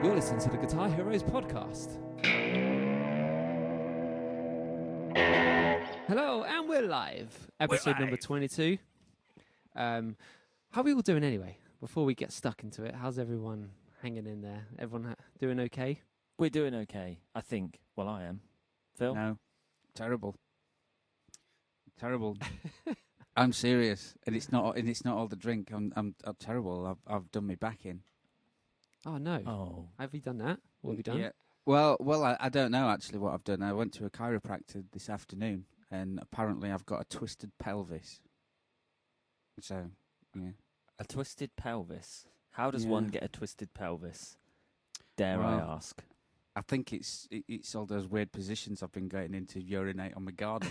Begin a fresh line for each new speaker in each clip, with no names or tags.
You're listening to the Guitar Heroes podcast. Hello, and we're live. Episode number 22. How are we all doing anyway? Before we get stuck into it, how's everyone hanging in there? Everyone doing okay?
We're doing okay, I think. Well, I am. Phil?
No. Terrible. I'm serious, and it's not all the drink. I'm terrible. I've done me back in.
Oh, no.
Oh.
Have you done that? What have you done?
Yeah. Well, I don't know actually what I've done. I went to a chiropractor this afternoon, and apparently I've got a twisted pelvis. So, yeah.
A twisted pelvis. How does
Yeah.
one get a twisted pelvis? Dare I
Well,
ask?
I think it's all those weird positions I've been getting into urinate on my garden.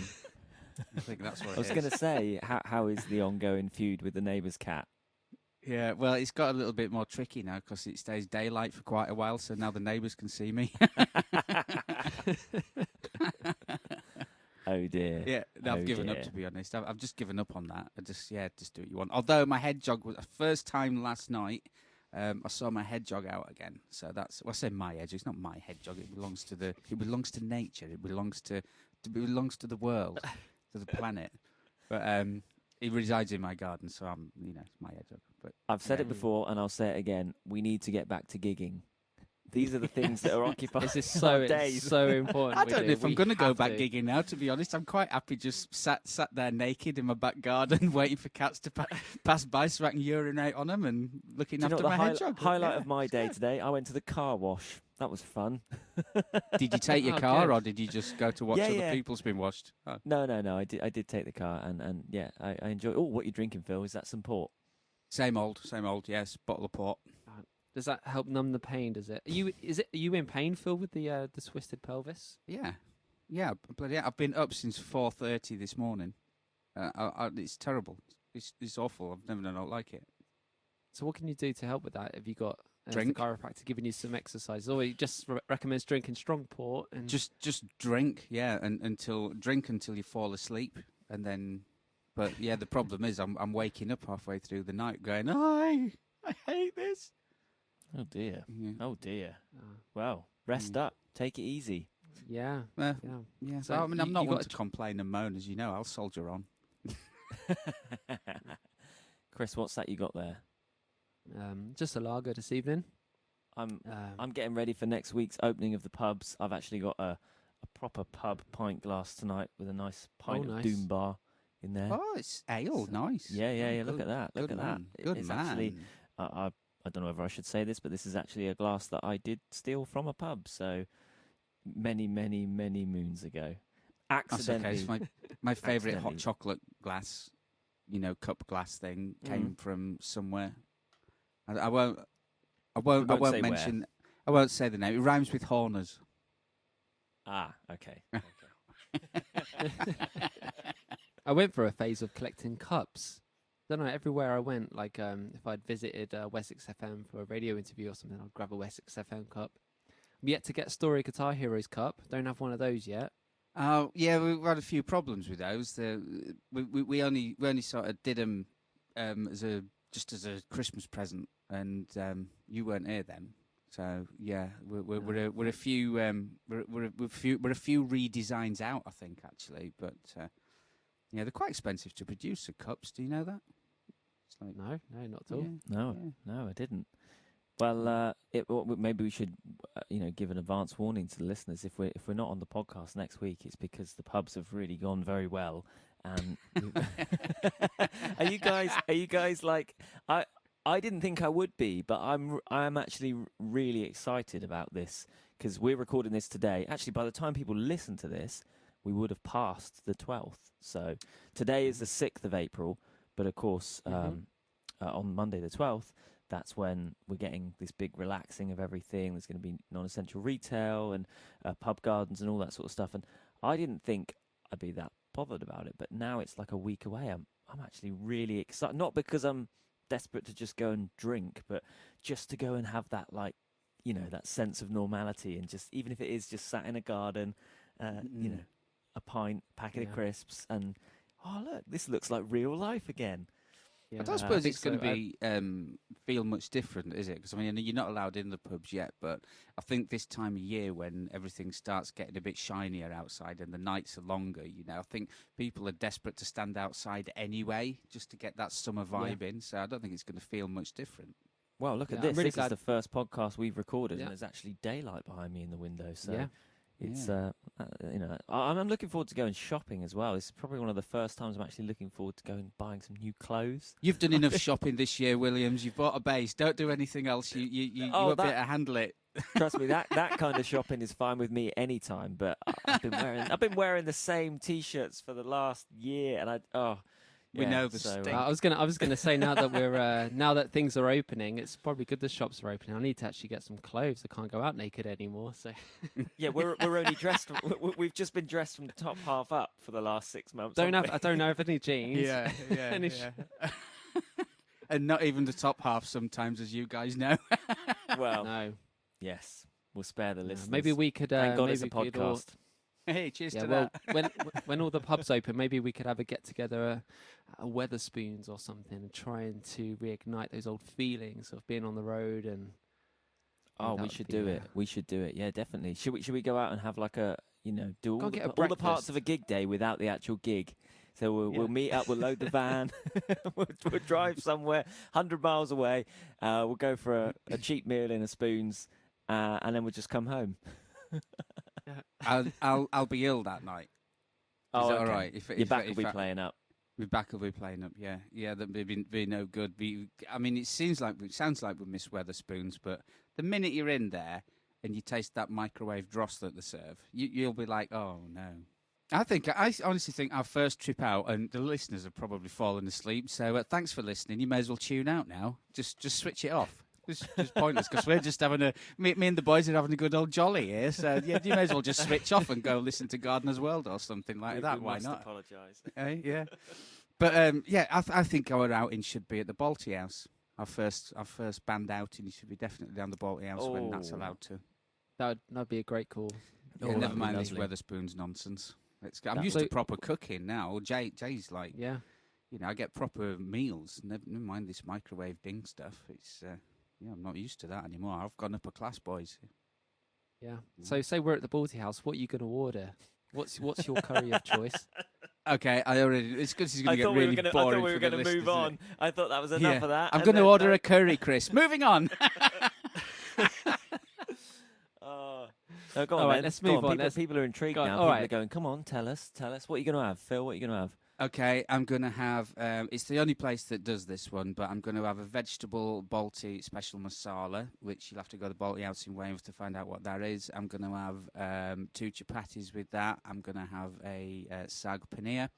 I think that's what
I was going to say, how is the ongoing feud with the neighbour's cat?
Yeah, well, it's got a little bit more tricky now because it stays daylight for quite a while, so now the neighbours can see me.
Oh dear.
Yeah, no, I've given up, to be honest. I've just given up on that. Just do what you want. Although my head jog was the first time last night, I saw my head jog out again. So that's, well, I say my hedge. It's not my head jog. It belongs to nature. It belongs to the world, to the planet. But it resides in my garden, so it's my hedge jog. But
I've said it before, and I'll say it again. We need to get back to gigging. These are the things that are occupying
This is so
days.
so important.
I don't know if I'm going to go
have
back gigging now, to be honest. I'm quite happy just sat there naked in my back garden waiting for cats to pass by so I can urinate on them and looking
Do you know
after
what
my
the
head jog.
highlight
Yeah.
of my day today? I went to the car wash. That was fun.
Did you take your
Oh,
car
good.
or did you just go to watch
Yeah,
other
yeah.
people's been washed? Oh.
No. I did take the car, and yeah, I enjoy. Oh, what you drinking, Phil? Is that some port?
Same old, yes, bottle of port.
Does that help numb the pain? Does it? Are you in pain, Phil, with the twisted pelvis?
Yeah, bloody hell. I've been up since 4:30 this morning. It's terrible. It's awful. I've never known I like it.
So what can you do to help with that? Have you got
Drink.
the chiropractor giving you some exercises, or he just recommends drinking strong port and
Just drink, yeah, and until you fall asleep, and then. But yeah, the problem is I'm waking up halfway through the night, going, I hate this.
Oh dear.
Yeah.
Oh dear.
uh,
Well, rest up. Take it easy.
yeah.
Yeah.
So
So, I mean, I'm
you
not
got
one
to
to complain and moan, as you know. I'll soldier on.
Chris, what's that you got there?
Just a lager this evening.
I'm getting ready for next week's opening of the pubs. I've actually got a proper pub pint glass tonight with a nice pint of
nice.
Doom Bar in there.
Oh, it's ale, nice.
Yeah. Look
Good-
at that. Look
good
at that.
man. Good
It's
man.
actually I don't know whether I should say this, but this is actually a glass that I did steal from a pub. So many moons ago.
That's okay.
Accidentally.
It's my favourite hot
Accidentally.
chocolate glass, cup glass thing came from somewhere. I won't
say
mention. I won't say the name. It rhymes with Horners.
Okay.
I went for a phase of collecting cups. Don't know, everywhere I went, like if I'd visited Wessex FM for a radio interview or something, I'd grab a Wessex FM cup. I'm yet to get Story Guitar Heroes cup. Don't have one of those yet.
Oh yeah, we've had a few problems with those. We only sort of did them as a Christmas present, and you weren't here then. So yeah, we're a few redesigns out, I think, actually, but yeah, they're quite expensive to produce. The cups, do you know that? It's like,
No, not at all.
No, I didn't. Well, maybe we should, give an advance warning to the listeners. If we're not on the podcast next week, it's because the pubs have really gone very well. And are you guys like I didn't think I would be, but I'm actually really excited about this because we're recording this today. Actually, by the time people listen to this, we would have passed the 12th. So today is the 6th of April, but of course, on Monday the 12th, that's when we're getting this big relaxing of everything. There's going to be non-essential retail and pub gardens and all that sort of stuff. And I didn't think I'd be that bothered about it, but now it's like a week away. I'm actually really excited, not because I'm desperate to just go and drink, but just to go and have that, that sense of normality, and just, even if it is just sat in a garden, a pint, packet of crisps, and look, this looks like real life again.
Yeah,
I don't suppose
think
it's going to
so.
be feel much different, is it? Because I mean, you're not allowed in the pubs yet, but I think this time of year when everything starts getting a bit shinier outside and the nights are longer, I think people are desperate to stand outside anyway, just to get that summer vibe in. So I don't think it's going to feel much different.
Well, look at
Yeah,
this.
I'm really
This is
glad-
the first podcast we've recorded,
Yeah.
and there's actually daylight behind me in the window. So
Yeah.
it's I'm looking forward to going shopping as well. It's probably one of the first times I'm actually looking forward to going buying some new clothes.
You've done enough shopping this year, Williams. You've bought a base. Don't do anything else. You won't be able to handle it.
Trust me, that kind of shopping is fine with me anytime. But I've been wearing the same T-shirts for the last year, and
We know the
so,
stink.
I was gonna say now that we're now that things are opening, it's probably good the shops are opening. I need to actually get some clothes. I can't go out naked anymore. So
yeah, we're only dressed. We've just been dressed from the top half up for the last 6 months.
I don't have any jeans.
Yeah.
Any
And not even the top half sometimes, as you guys know.
Well,
No.
yes, we'll spare the
No.
listeners.
Maybe we could.
Thank God
maybe
it's a
we could all-
podcast.
Hey, cheers
Yeah,
to
well,
that.
when all the pubs open, maybe we could have a get together, a Weatherspoons or something, and trying to reignite those old feelings of being on the road. And
Oh,
that
we
would
should
be,
do it. We should do it. Yeah, definitely. Should we go out and have like a do
Go
all
and get a
all the parts
breakfast.
of a gig day without the actual gig? So we'll
Yeah.
meet up. We'll load the van. we'll drive somewhere 100 miles away. We'll go for a cheap meal in a Spoons, and then we'll just come home.
I'll be ill that night. Is that all right?
Your back will be playing up.
My back will be playing up. Yeah. That'd be no good. I mean, it sounds like we miss Weatherspoons, but the minute you're in there and you taste that microwave dross that they serve, you'll be like, oh no. I honestly think our first trip out, and the listeners have probably fallen asleep. So thanks for listening. You may as well tune out now. Just switch it off. It's just pointless because we're just having me and the boys are having a good old jolly here. So yeah, you may as well just switch off and go listen to Gardener's World or something like that. Why not?
Apologise.
Yeah. But yeah, I think our outing should be at the Balti House. Our first band outing should be definitely down the Balti House when that's
Oh.
allowed to.
that'd be a great call.
Yeah,
Oh,
never
that'd be
mind these
lovely.
Weatherspoons nonsense. I'm
That-
used to
So-
proper cooking now. Jay's like,
Yeah.
I get proper meals. Never mind this microwave ding stuff. It's I'm not used to that anymore. I've gone upper class, boys.
Yeah. So say we're at the Balti House. What are you going to order? What's your curry of choice?
Okay, it's good. This is going
I
to get
thought we
really
were
boring.
going to
for the
move
listeners,
on.
isn't it?
I thought that was enough
Yeah.
of that.
I'm
and
going to
then
order
no.
a curry, Chris. Moving on.
Oh. No, go on,
All right,
then.
let's
Go
move on.
People are intrigued
Go on,
now.
all
People
right.
are going, come on, tell us. What are you going to have? Phil, what are you going to have?
Okay, I'm going to have, it's the only place that does this one, but I'm going to have a vegetable Balti special masala, which you'll have to go to the Balti House in Weymouth to find out what that is. I'm going to have 2 chapatis with that. I'm going to have a sag paneer.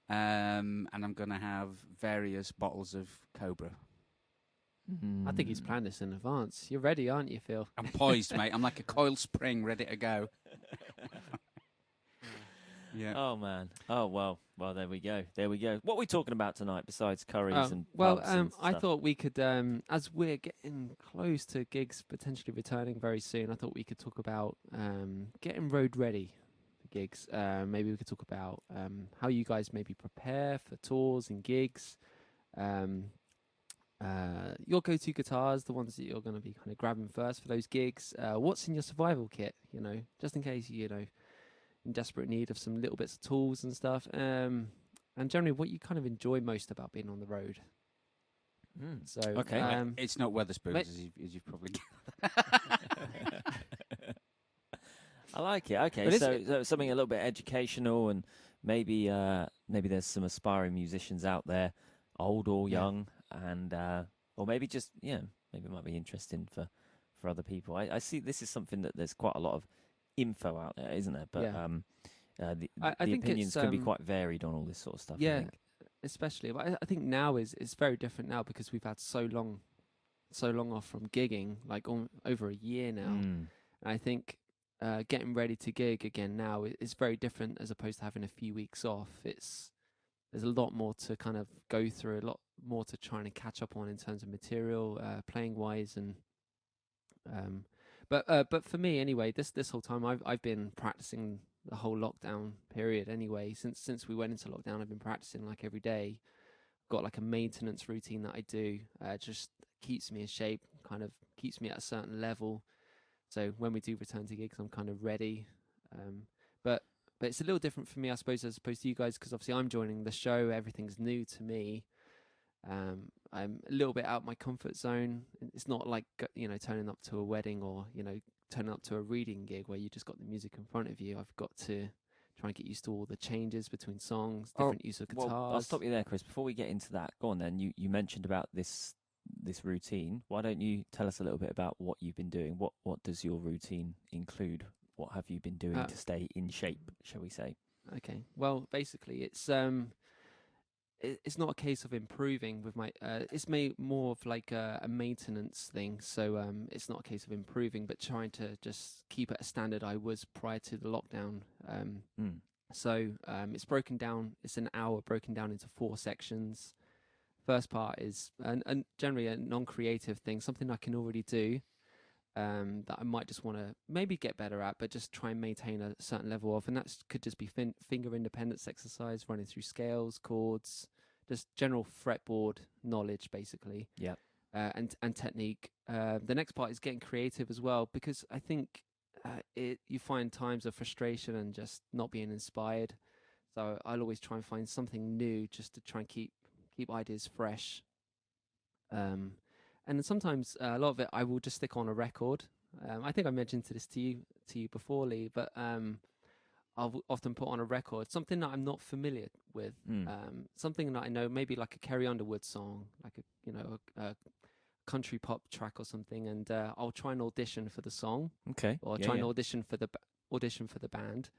And I'm going to have various bottles of Cobra.
I think he's planned this in advance. You're ready, aren't you, Phil?
I'm poised, mate. I'm like a coil spring ready to go. Yeah.
Oh, man. Oh, well, there we go. What are we talking about tonight besides curries and
well,
pubs and
I
stuff?
thought we could, as we're getting close to gigs potentially returning very soon, I thought we could talk about getting road ready for gigs. Maybe we could talk about how you guys maybe prepare for tours and gigs. Your go-to guitars, the ones that you're going to be kind of grabbing first for those gigs. What's in your survival kit, just in case, in desperate need of some little bits of tools and stuff. And generally, what you kind of enjoy most about being on the road. So,
Okay.
It's not Weatherspoons,
mate-
as you've probably
I like it. Okay,
But is
so something a little bit educational, and maybe there's some aspiring musicians out there, old or
Yeah.
young, and or maybe just maybe it might be interesting for other people. I see this is something that there's quite a lot of info out there, isn't there? But
Yeah.
the
I think
opinions
it's,
can be quite varied on all this sort of stuff. I
yeah,
think.
especially. But I think now it's very different now because we've had so long off from gigging, like over a year now.
Mm.
And I think getting ready to gig again now is very different as opposed to having a few weeks off. There's a lot more to kind of go through, a lot more to trying to catch up on in terms of material, playing wise, and but for me anyway, this whole time I've been practicing the whole lockdown period anyway. Since we went into lockdown, I've been practicing like every day. Got like a maintenance routine that I do, just keeps me in shape, kind of keeps me at a certain level. So when we do return to gigs, I'm kind of ready. But it's a little different for me, I suppose, as opposed to you guys, because obviously I'm joining the show. Everything's new to me. I'm a little bit out my comfort zone. It's not like, turning up to a wedding or, turning up to a reading gig where you just got the music in front of you. I've got to try and get used to all the changes between songs, different use of guitars.
Well, I'll stop you there, Chris. Before we get into that, go on then. You mentioned about this routine. Why don't you tell us a little bit about what you've been doing? What does your routine include? What have you been doing to stay in shape, shall we say?
Okay. Well, basically, it's not a case of improving with my. It's more of like a maintenance thing. So it's not a case of improving, but trying to just keep at a standard I was prior to the lockdown. So it's broken down. It's an hour broken down into 4 sections. First part is and generally a non-creative thing, something I can already do. That I might just want to maybe get better at, but just try and maintain a certain level of, and that could just be finger independence exercise, running through scales, chords, just general fretboard knowledge, basically.
Yeah.
And technique. The next part is getting creative as well, because I think you find times of frustration and just not being inspired. So I'll always try and find something new, just to try and keep ideas fresh. And then sometimes a lot of it I will just stick on a record. I think I mentioned this to you before, Lee, but I'll often put on a record something that I'm not familiar with, something that I know, maybe like a Carrie Underwood song, like a country pop track or something, and I'll try and audition for the song.
Okay.
Or try and audition for the band.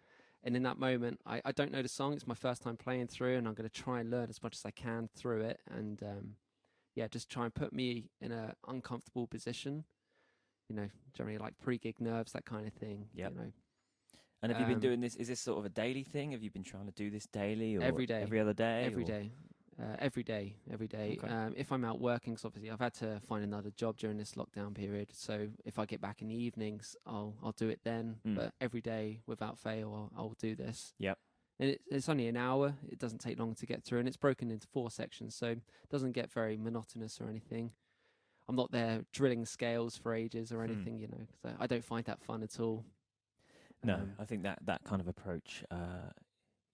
And in that moment, I don't know the song. It's my first time playing through, and I'm going to try and learn as much as I can through it, and just try and put me in an uncomfortable position, generally like pre-gig nerves, that kind of thing.
Yeah. And have you been doing this? Is this sort of a daily thing? Have you been trying to do this daily or
every day,
every other day?
Every day. Every day.
Okay.
If I'm out working, so obviously I've had to find another job during this lockdown period. So if I get back in the evenings, I'll do it then. But every day, without fail, I'll do this.
Yep.
And it's only an hour. It doesn't take long to get through, and it's broken into 4 sections, so it doesn't get very monotonous or anything. I'm not there drilling scales for ages or anything, so I don't find that fun at all.
No, I think that kind of approach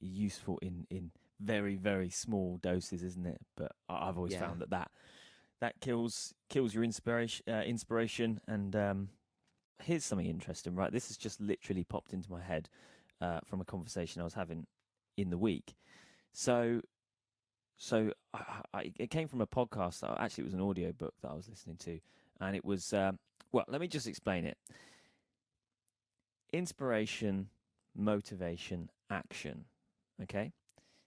is useful in very, very small doses, isn't it? But I've always found that kills your inspiration. And here's something interesting, right? This has just literally popped into my head from a conversation I was having in the week. So it came from a podcast. Actually, it was an audio book that I was listening to, and it was let me just explain it. Inspiration, motivation, action. Okay,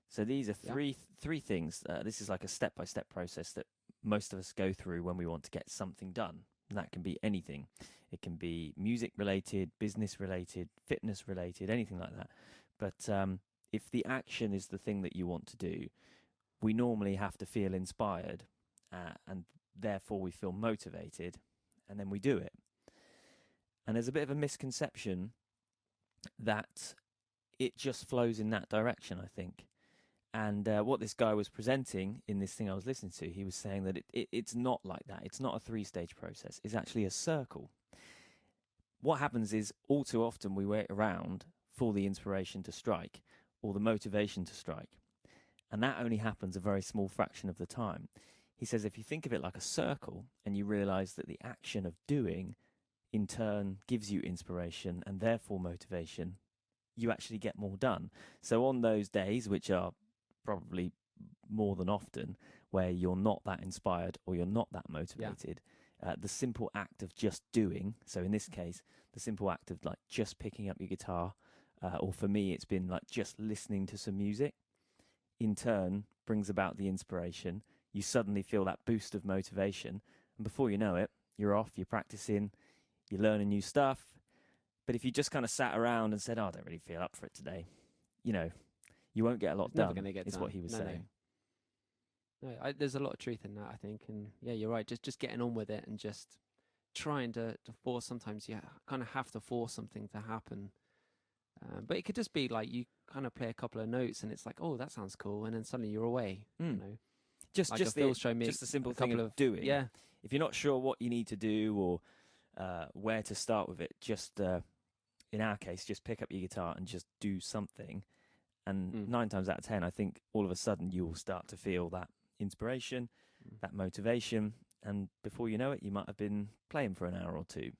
so these are three things. This is like a step-by-step process that most of us go through when we want to get something done. And that can be anything. It can be music-related, business-related, fitness-related, anything like that. But if the action is the thing that you want to do, we normally have to feel inspired, and therefore we feel motivated, and then we do it. And there's a bit of a misconception that it just flows in that direction, I think. And what this guy was presenting in this thing I was listening to, he was saying that it's not like that. It's not a 3-stage process. It's actually a circle. What happens is, all too often we wait around for the inspiration to strike or the motivation to strike. And that only happens a very small fraction of the time. He says if you think of it like a circle and you realize that the action of doing in turn gives you inspiration and therefore motivation, you actually get more done. So on those days, which are probably more than often, where you're not that inspired or you're not that motivated, the simple act of just doing, so in this case, the simple act of like just picking up your guitar, or for me it's been like just listening to some music, in turn brings about the inspiration. You suddenly feel that boost of motivation, and before you know it, you're off, you're practicing, you're learning new stuff. But if you just kind of sat around and said, I don't really feel up for it today, you won't get a lot done.
Never going to get
is
done.
What he was saying.
No, there's a lot of truth in that, I think. And yeah, you're right. Just getting on with it and just trying to force. Sometimes you kind of have to force something to happen. But it could just be like you kind of play a couple of notes and it's like, oh, that sounds cool. And then suddenly you're away.
Just
like
the simple thing of doing.
Yeah.
if you're not sure what you need to do or where to start with it, just in our case, just pick up your guitar and just do something. And 9 times out of 10, I think all of a sudden you will start to feel that inspiration, that motivation, and before you know it, you might have been playing for an hour or two.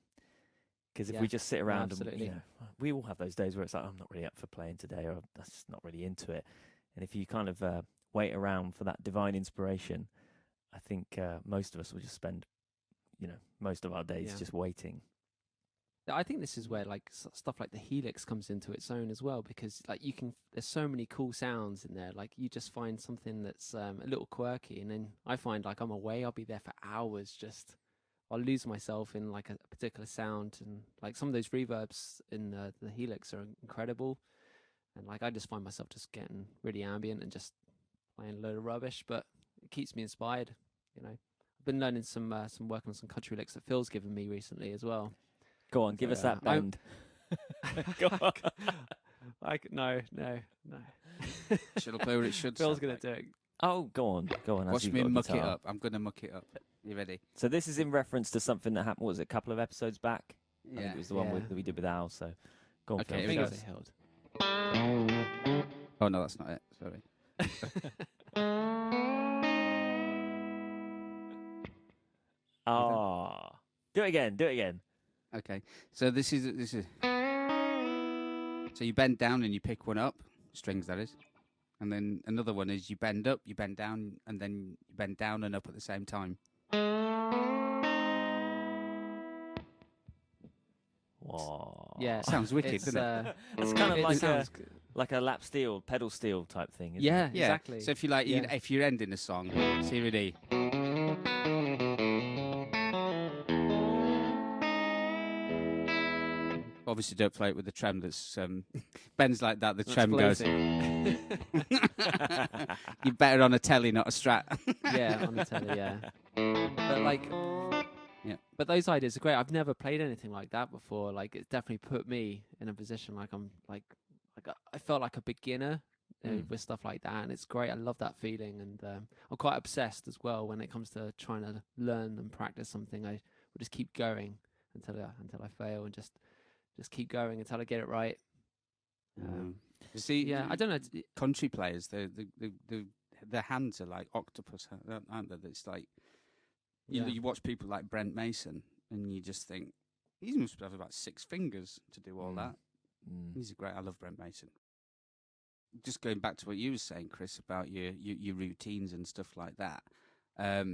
Because if we just sit around and, you know, we all have those days where it's like, I'm not really up for playing today, or that's just not really into it. And if you kind of wait around for that divine inspiration, I think most of us will just spend, you know, most of our days just waiting.
I think this is where like stuff like the Helix comes into its own as well, because like there's so many cool sounds in there. Like you just find something that's a little quirky, and then I find like I'm away, I'll be there for hours. I'll lose myself in like a particular sound, and like some of those reverbs in the Helix are incredible. And like I just find myself just getting really ambient and just playing a load of rubbish, but it keeps me inspired. You know, I've been learning some working on some country licks that Phil's given me recently as well.
Go on, give us that bend. Go on.
No.
Should I play what it should?
Phil's going to do it.
Oh, go on.
Watch me muck it up. I'm going to muck it up. You ready?
So this is in reference to something that happened, what was it, a couple of episodes back?
Yeah.
I think it was the one that we did with Al, so go on,
Okay,
Phil.
here we go. Oh, no, that's not it. Sorry.
Do it again.
Okay, so this is. So you bend down and you pick one up, strings that is, and then another one is you bend up, you bend down, and then you bend down and up at the same time.
Whoa.
Yeah,
Sounds wicked, doesn't it?
It's kind of like a lap steel, pedal steel type thing. Isn't it?
Yeah,
exactly.
So if you like, if you're ending a song, C and D. Obviously, don't play it with the trem. That's bends like that. The trem goes. You're better on a telly, not a Strat.
Yeah, on the telly. Yeah, but like, but those ideas are great. I've never played anything like that before. Like, it's definitely put me in a position like I'm like I felt like a beginner with stuff like that, and it's great. I love that feeling, and I'm quite obsessed as well when it comes to trying to learn and practice something. I will just keep going until I fail, and just keep going until I get it right.
See,
I don't know.
Country players, their hands are like octopus, aren't they? It's like you watch people like Brent Mason, and you just think he must have about 6 fingers to do all that. He's great. I love Brent Mason. Just going back to what you were saying, Chris, about your routines and stuff like that. I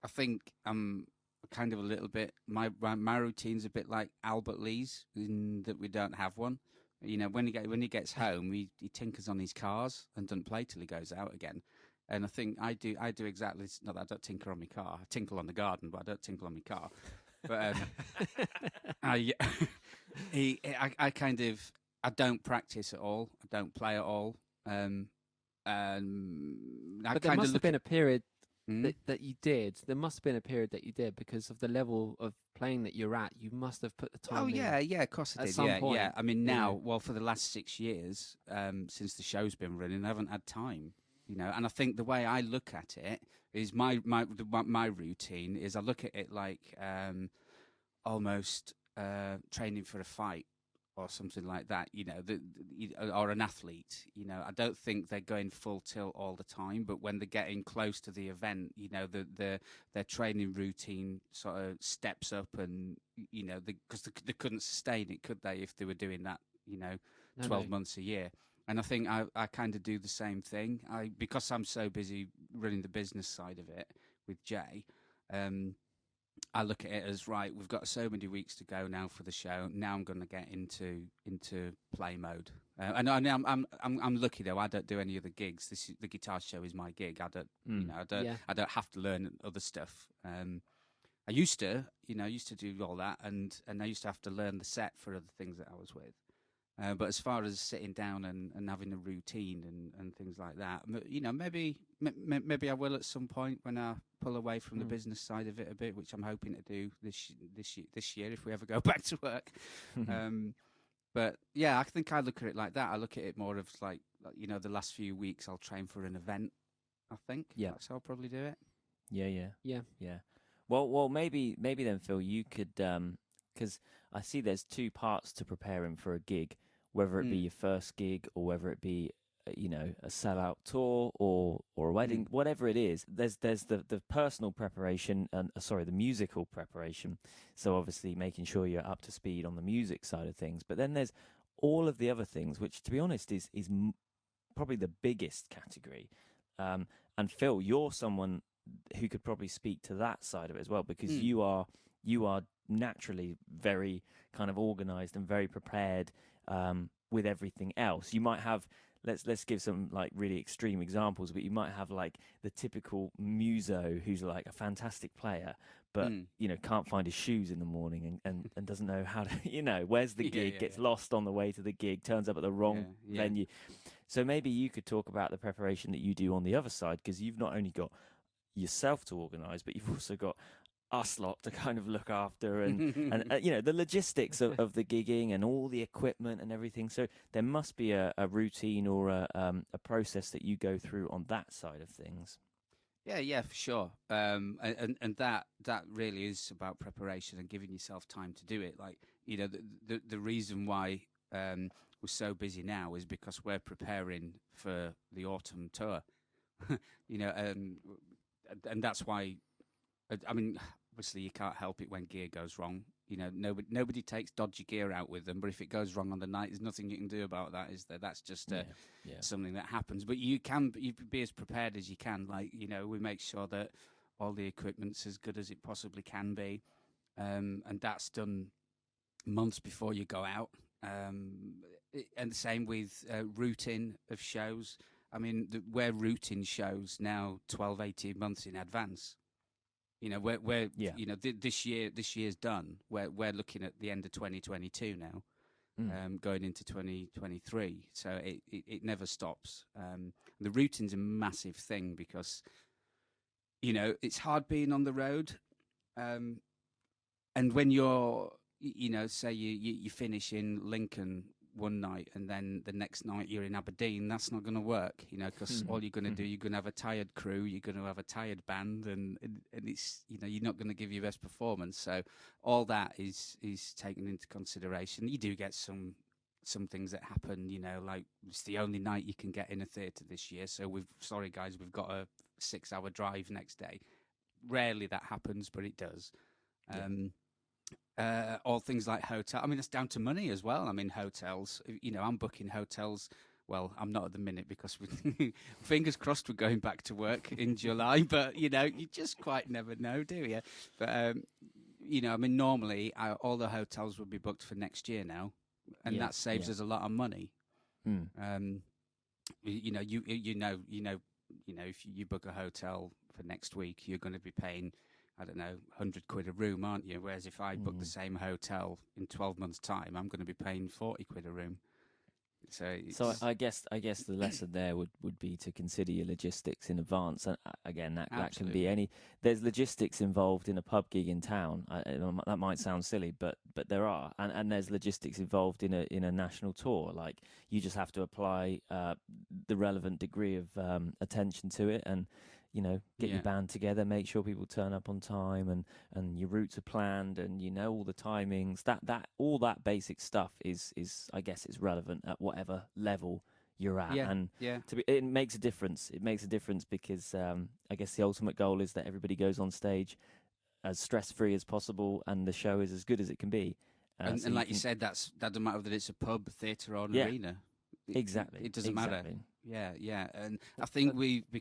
think I'm kind of a little bit. My routine's a bit like Albert Lee's, in that we don't have one. You know, when he gets home, he tinkers on his cars and doesn't play till he goes out again. And I think I do exactly. Not that I don't tinker on my car. I tinkle on the garden, but I don't tinkle on my car. But I don't practice at all. I don't play at all.
But there must have been a period that you did. There must have been a period that you did because of the level of playing that you're at. You must have put the time.
Oh yeah, of course I did.
Some point.
Yeah. I mean, now, for the last 6 years, since the show's been running, I haven't had time. You know, and I think the way I look at it is my routine is I look at it like almost training for a fight or something like that. You know, or an athlete. You know, I don't think they're going full tilt all the time, but when they're getting close to the event, you know, their training routine sort of steps up, and you know, because they couldn't sustain it, could they, if they were doing that? You know, 12 months a year. And I think I kind of do the same thing. Because I'm so busy running the business side of it with Jay, I look at it as, right, we've got so many weeks to go now for the show. Now I'm going to get into play mode. And I'm lucky though. I don't do any other gigs. The guitar show is my gig. I don't have to learn other stuff. I used to do all that, and I used to have to learn the set for other things that I was with. But as far as sitting down and having a routine and things like that, you know, maybe I will at some point when I pull away from the business side of it a bit, which I'm hoping to do this year if we ever go back to work. But yeah, I think I look at it like that. I look at it more of like, you know, the last few weeks I'll train for an event. I think that's how I'll probably do it.
Yeah. Well, maybe then, Phil, you could, because I see there's two parts to preparing for a gig, whether it be
Mm.
your first gig or whether it be, a sellout tour or a wedding,
Mm.
whatever it is. There's the personal preparation and sorry, the musical preparation. So obviously making sure you're up to speed on the music side of things, but then there's all of the other things, which to be honest is probably the biggest category. And Phil, you're someone who could probably speak to that side of it as well, because
Mm.
you are naturally very kind of organized and very prepared with everything else. You might have, let's give some like really extreme examples, but you might have like the typical muso who's like a fantastic player, but
Mm.
can't find his shoes in the morning and doesn't know how to where's the
Yeah,
gig,
yeah,
gets
yeah.
lost on the way to the gig, turns up at the wrong
Yeah, yeah.
venue. So maybe you could talk about the preparation that you do on the other side, because you've not only got yourself to organise, but you've also got us lot to kind of look after, and the logistics of the gigging and all the equipment and everything. So there must be a routine or a process that you go through on that side of things.
Yeah, for sure. And that really is about preparation and giving yourself time to do it. Like, the reason why we're so busy now is because we're preparing for the autumn tour. And that's why. I mean, obviously you can't help it when gear goes wrong. Nobody takes dodgy gear out with them, but if it goes wrong on the night, there's nothing you can do about that, is there? That's just something that happens. But you be as prepared as you can. Like, we make sure that all the equipment's as good as it possibly can be, and that's done months before you go out. And the same with routing of shows. I mean, we're routing shows now 12, 18 months in advance. We're this year's done. We're looking at the end of 2022 now, going into 2023. So it never stops. The routing's a massive thing because, it's hard being on the road. And when you're, say you finish in Lincoln one night and then the next night you're in Aberdeen, that's not going to work, because all you're going to do, you're going to have a tired crew, you're going to have a tired band, and it's, you're not going to give your best performance. So all that is taken into consideration. You do get some things that happen, like it's the only night you can get in a theatre this year, so sorry guys, we've got a 6-hour drive next day. Rarely that happens, but it does. All things like hotel. I mean, it's down to money as well. I mean, hotels. I'm booking hotels. Well, I'm not at the minute because fingers crossed we're going back to work in July. But you just quite never know, do you? But I mean, normally all the hotels would be booked for next year now, and that saves us a lot of money. If you book a hotel for next week, you're going to be paying, I don't know, 100 quid a room, aren't you? Whereas if I book the same hotel in 12 months' time, I'm going to be paying 40 quid a room. So
I guess the lesson there would be to consider your logistics in advance. And again, that can be there's logistics involved in a pub gig in town. That might sound silly, but there are, and there's logistics involved in a national tour. Like, you just have to apply the relevant degree of attention to it, and get your band together, make sure people turn up on time, and your routes are planned, and all the timings. That all that basic stuff is I guess it's relevant at whatever level you're at. It makes a difference. It makes a difference because I guess the ultimate goal is that everybody goes on stage as stress-free as possible, and the show is as good as it can be.
And like you said, that doesn't matter whether it's a pub, theatre, or an arena.
Exactly.
It doesn't matter. Yeah. And I think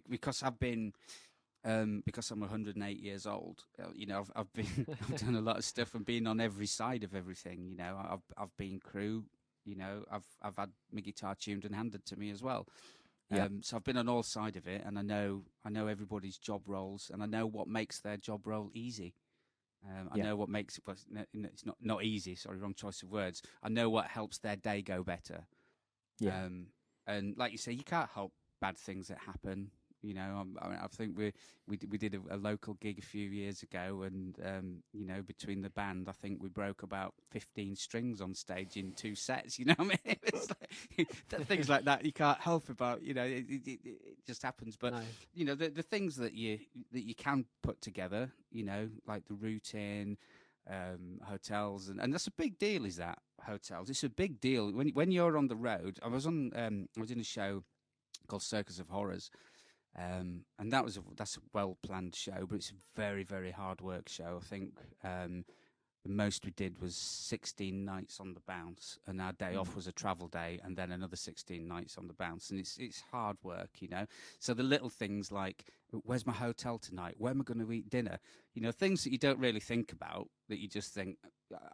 because I've been, because I'm 108 years old, I've done a lot of stuff and been on every side of everything. I've been crew. I've had my guitar tuned and handed to me as well. So I've been on all sides of it, and I know everybody's job roles, and I know what makes their job role easy. I know what makes it. It's not easy. Sorry, wrong choice of words. I know what helps their day go better. Yeah. And like you say, you can't help bad things that happen. I think we did a local gig a few years ago, and between the band, I think we broke about 15 strings on stage in 2 sets. You know what I mean? It's like, things like that you can't help about. just happens. But
No.
you know, the things that you can put together, you know, like the routing, hotels, and that's a big deal. Is that hotels? It's a big deal when you're on the road. I was in a show called Circus of Horrors. And that's a well planned show, but it's a very, very hard work show. I think the most we did was 16 nights on the bounce, and our day off was a travel day, and then another 16 nights on the bounce. And it's hard work, you know. So the little things like, where's my hotel tonight? Where am I going to eat dinner? You know, things that you don't really think about, that you just think,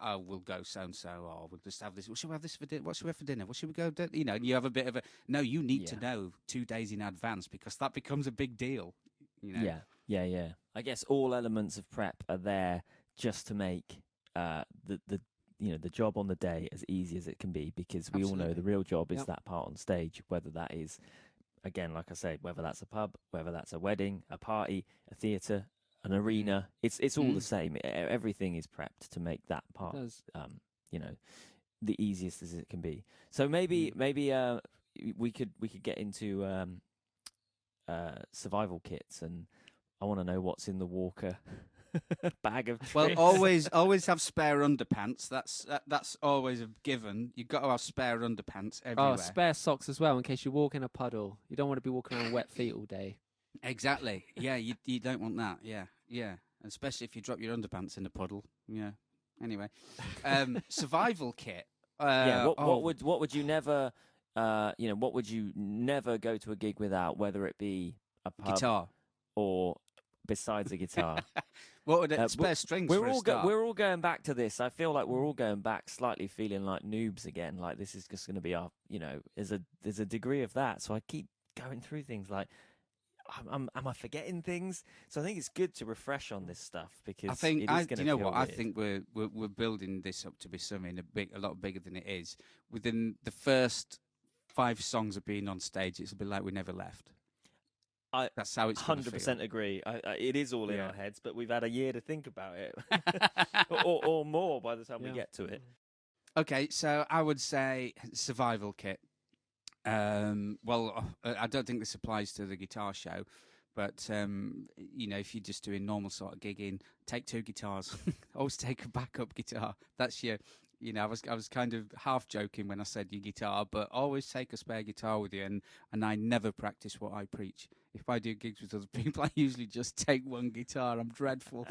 oh, we'll go so and so, or we'll just have this. What should we have this for dinner? What should we have for dinner? What should we go do? You know, and you have a bit of a no. You need to know 2 days in advance, because that becomes a big deal. You know.
Yeah. I guess all elements of prep are there just to make the job on the day as easy as it can be, because we all know the real job is that part on stage, whether that is, again, like I say, whether that's a pub, whether that's a wedding, a party, a theatre, an arena. It's all the same. Everything is prepped to make that part, the easiest as it can be. So maybe we could get into survival kits, and I want to know what's in the Walker bag of tricks.
Well, always have spare underpants. That's always a given. You've got to have spare underpants everywhere.
Oh, spare socks as well, in case you walk in a puddle. You don't want to be walking around wet feet all day.
Exactly. Yeah, you don't want that. Yeah. Especially if you drop your underpants in a puddle. Yeah. Anyway, survival kit.
What would you never, what would you never go to a gig without, whether it be a pub
guitar
or besides a guitar?
What would it? Spare strings.
We're all going back to this. I feel like we're all going back, slightly feeling like noobs again. Like this is just going to be our, there's a degree of that. So I keep going through things like, am I forgetting things? So I think it's good to refresh on this stuff, because
I think
it is going to feel weird.
I think we're building this up to be something a lot bigger than it is. Within the first 5 songs of being on stage, it's a bit like we never left. That's how it's
100% agree. It is all in our heads, but we've had a year to think about it, or more by the time we get to it.
Okay, so I would say survival kit. Well, I don't think this applies to the guitar show, but if you're just doing normal sort of gigging, take 2 guitars. Always take a backup guitar. That's your. I was kind of half joking when I said your guitar, but always take a spare guitar with you, and I never practice what I preach. If I do gigs with other people, I usually just take 1 guitar. I'm dreadful.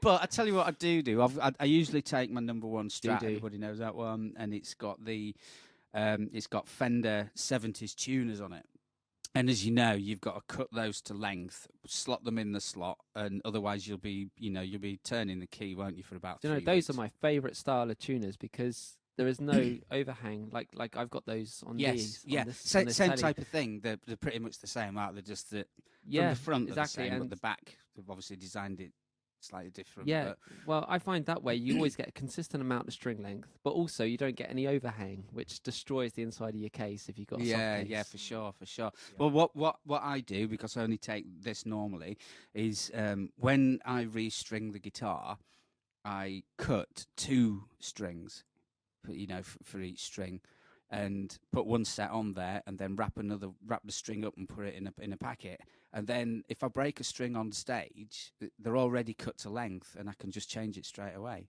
But I tell you what I do. I usually take my number 1 Strat. Everybody knows that one, and it's got Fender 70s tuners on it. And as you know, you've got to cut those to length, slot them in the slot, and otherwise you'll be turning the key, won't you, for about 3
those
weeks.
are my favourite style of tuners, because there is no overhang. Like I've got those on these.
Yeah,
on this
same
telly.
type of thing. They're pretty much the same, aren't they? Just that from the front
exactly,
are the same,
and
but the back, they've obviously designed it slightly different.
Yeah,
but
well, I find that way you always get a consistent amount of string length, but also you don't get any overhang, which destroys the inside of your case if you've got a soft case.
Yeah, for sure. Yeah. Well, what I do, because I only take this normally, is when I restring the guitar, I cut 2 strings, for each string, and put 1 set on there, and then wrap the string up and put it in a packet. And then if I break a string on stage, they're already cut to length, and I can just change it straight away.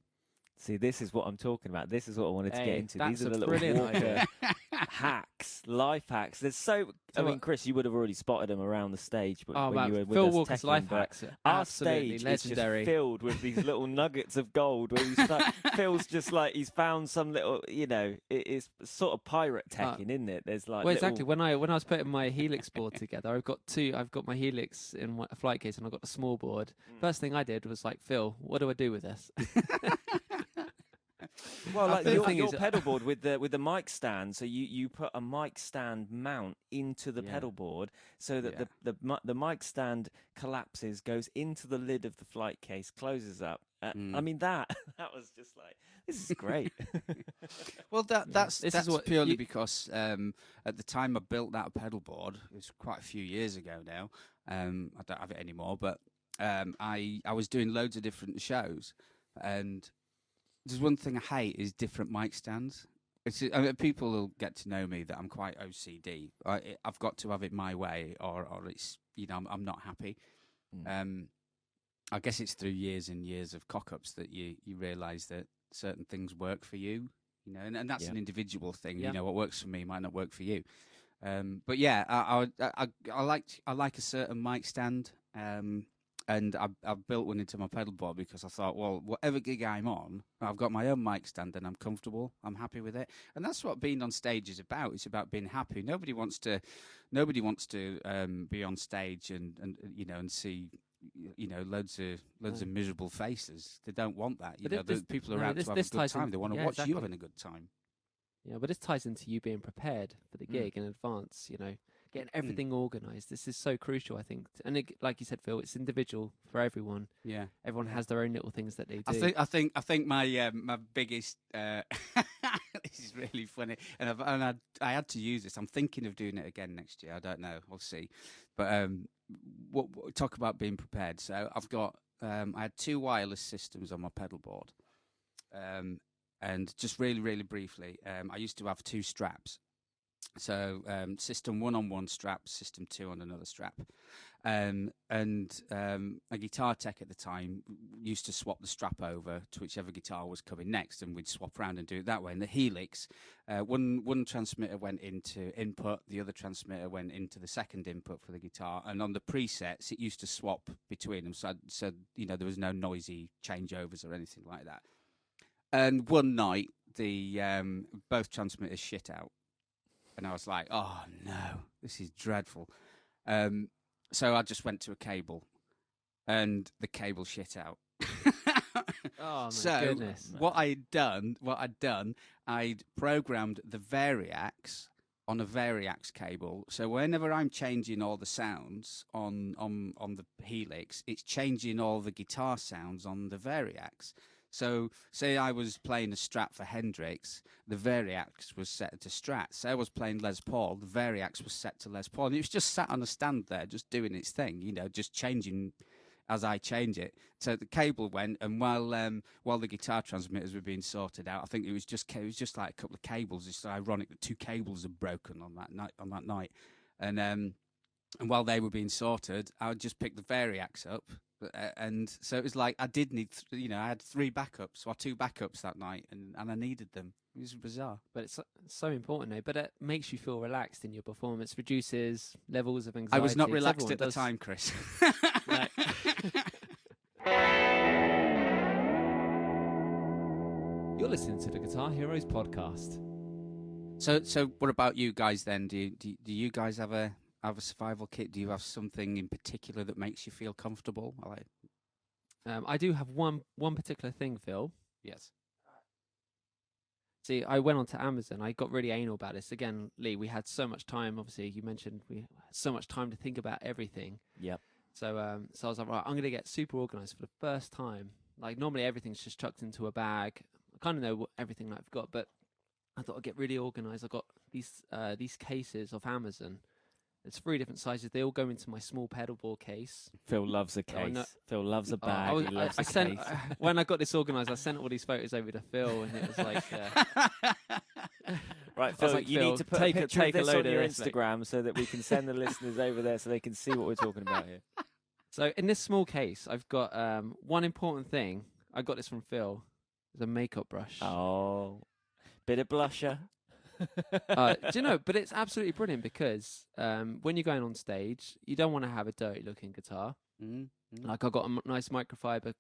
See, this is what I'm talking about. This is what I wanted to get into. These are the little
brilliant
Walker hacks, life hacks. There's I mean, Chris, you would have already spotted them around the stage, but when you were with
Phil
us
Walker's
teching,
life
but
hacks are
our
absolutely
stage
legendary.
is just filled with these little nuggets of gold. Where Phil's just like he's found some little, it's sort of pirate teching, isn't it? There's like
exactly. When I was putting my Helix board together, I've got my Helix in a flight case, and I've got a small board. First thing I did was like, Phil, what do I do with this?
Well, like your pedal board with the mic stand, so you put a mic stand mount into the pedal board, so that the mic stand collapses, goes into the lid of the flight case, closes up. I mean that was just like, this is great.
Well, that's purely because at the time I built that pedal board, it was quite a few years ago now. I don't have it anymore, but I was doing loads of different shows, and there's one thing I hate is different mic stands. I mean, people will get to know me that I'm quite OCD. I've got to have it my way, or it's I'm not happy.
Mm.
I guess it's through years and years of cock-ups that you realise that certain things work for you, and that's
Yeah.
an individual thing.
Yeah.
What works for me might not work for you. But yeah, I like a certain mic stand, and I've built one into my pedal board because I thought, well, whatever gig I'm on, I've got my own mic stand and I'm comfortable. I'm happy with it, and that's what being on stage is about. It's about being happy. Nobody wants to be on stage and see loads of miserable faces. They don't want that. The people are out to have a good time. They want to watch you having a good time.
Yeah, but this ties into you being prepared for the gig in advance. Getting everything organised. This is so crucial, I think. And like you said, Phil, it's individual for everyone.
Yeah,
everyone has their own little things that they do.
I think my my biggest. This is really funny, and I had to use this. I'm thinking of doing it again next year. I don't know. We'll see. But talk about being prepared. So I've got. I had 2 wireless systems on my pedal board. And just really, really briefly, I used to have 2 straps. So system 1 on one strap, system 2 on another strap. And a guitar tech at the time used to swap the strap over to whichever guitar was coming next, and we'd swap around and do it that way. And the Helix, one transmitter went into input, the other transmitter went into the second input for the guitar, and on the presets, it used to swap between them. So there was no noisy changeovers or anything like that. And one night, the both transmitters shit out. And I was like, oh, no, this is dreadful. So I just went to a cable, and the cable shit out.
Oh, my
So
goodness.
what I'd done, I'd programmed the Variax on a Variax cable. So whenever I'm changing all the sounds on the Helix, it's changing all the guitar sounds on the Variax. So, say I was playing a Strat for Hendrix, the Variax was set to Strat. Say I was playing Les Paul, the Variax was set to Les Paul. And it was just sat on a stand there, just doing its thing, just changing as I change it. So the cable went, and while the guitar transmitters were being sorted out, I think it was just like a couple of cables. It's ironic that 2 cables had broken on that night. And while they were being sorted, I would just pick the Variax up. And so it was like I did need, I had 3 backups or 2 backups that night, and I needed them. It was bizarre.
But it's so important, though. But it makes you feel relaxed in your performance, reduces levels of anxiety.
I was not
'cause
relaxed
everyone
at the
does.
time, Chris.
You're listening to the Guitar Heroes podcast.
So what about you guys then? Do you guys have a survival kit? Do you have something in particular that makes you feel comfortable?
I do have one particular thing, Phil.
Yes.
See, I went onto Amazon. I got really anal about this. Again, Lee, we had so much time. Obviously, you mentioned we had so much time to think about everything.
Yep.
So I was like, right, I'm going to get super organized for the first time. Like, normally everything's just chucked into a bag. I kind of know everything I've got, but I thought I'd get really organized. I got these cases off Amazon. It's 3 different sizes. They all go into my small pedal board case.
Phil loves a
Oh, no.
case. Phil loves a bag. He loves
I
a
sent
case.
when I got this organised. I sent all these photos over to Phil, and it was like,
Right,
I was
Phil,
like,
you
Phil,
need to put
take
a
a-
picture
take a
of this
load
on your
of this, mate.
Instagram so that we can send the listeners over there so they can see what we're talking about here.
so in this small case, I've got one important thing. I got this from Phil. It's a makeup brush.
Oh, bit of blusher.
Do you know? But it's absolutely brilliant because when you're going on stage, you don't want to have a dirty-looking guitar. Like I got a nice microfiber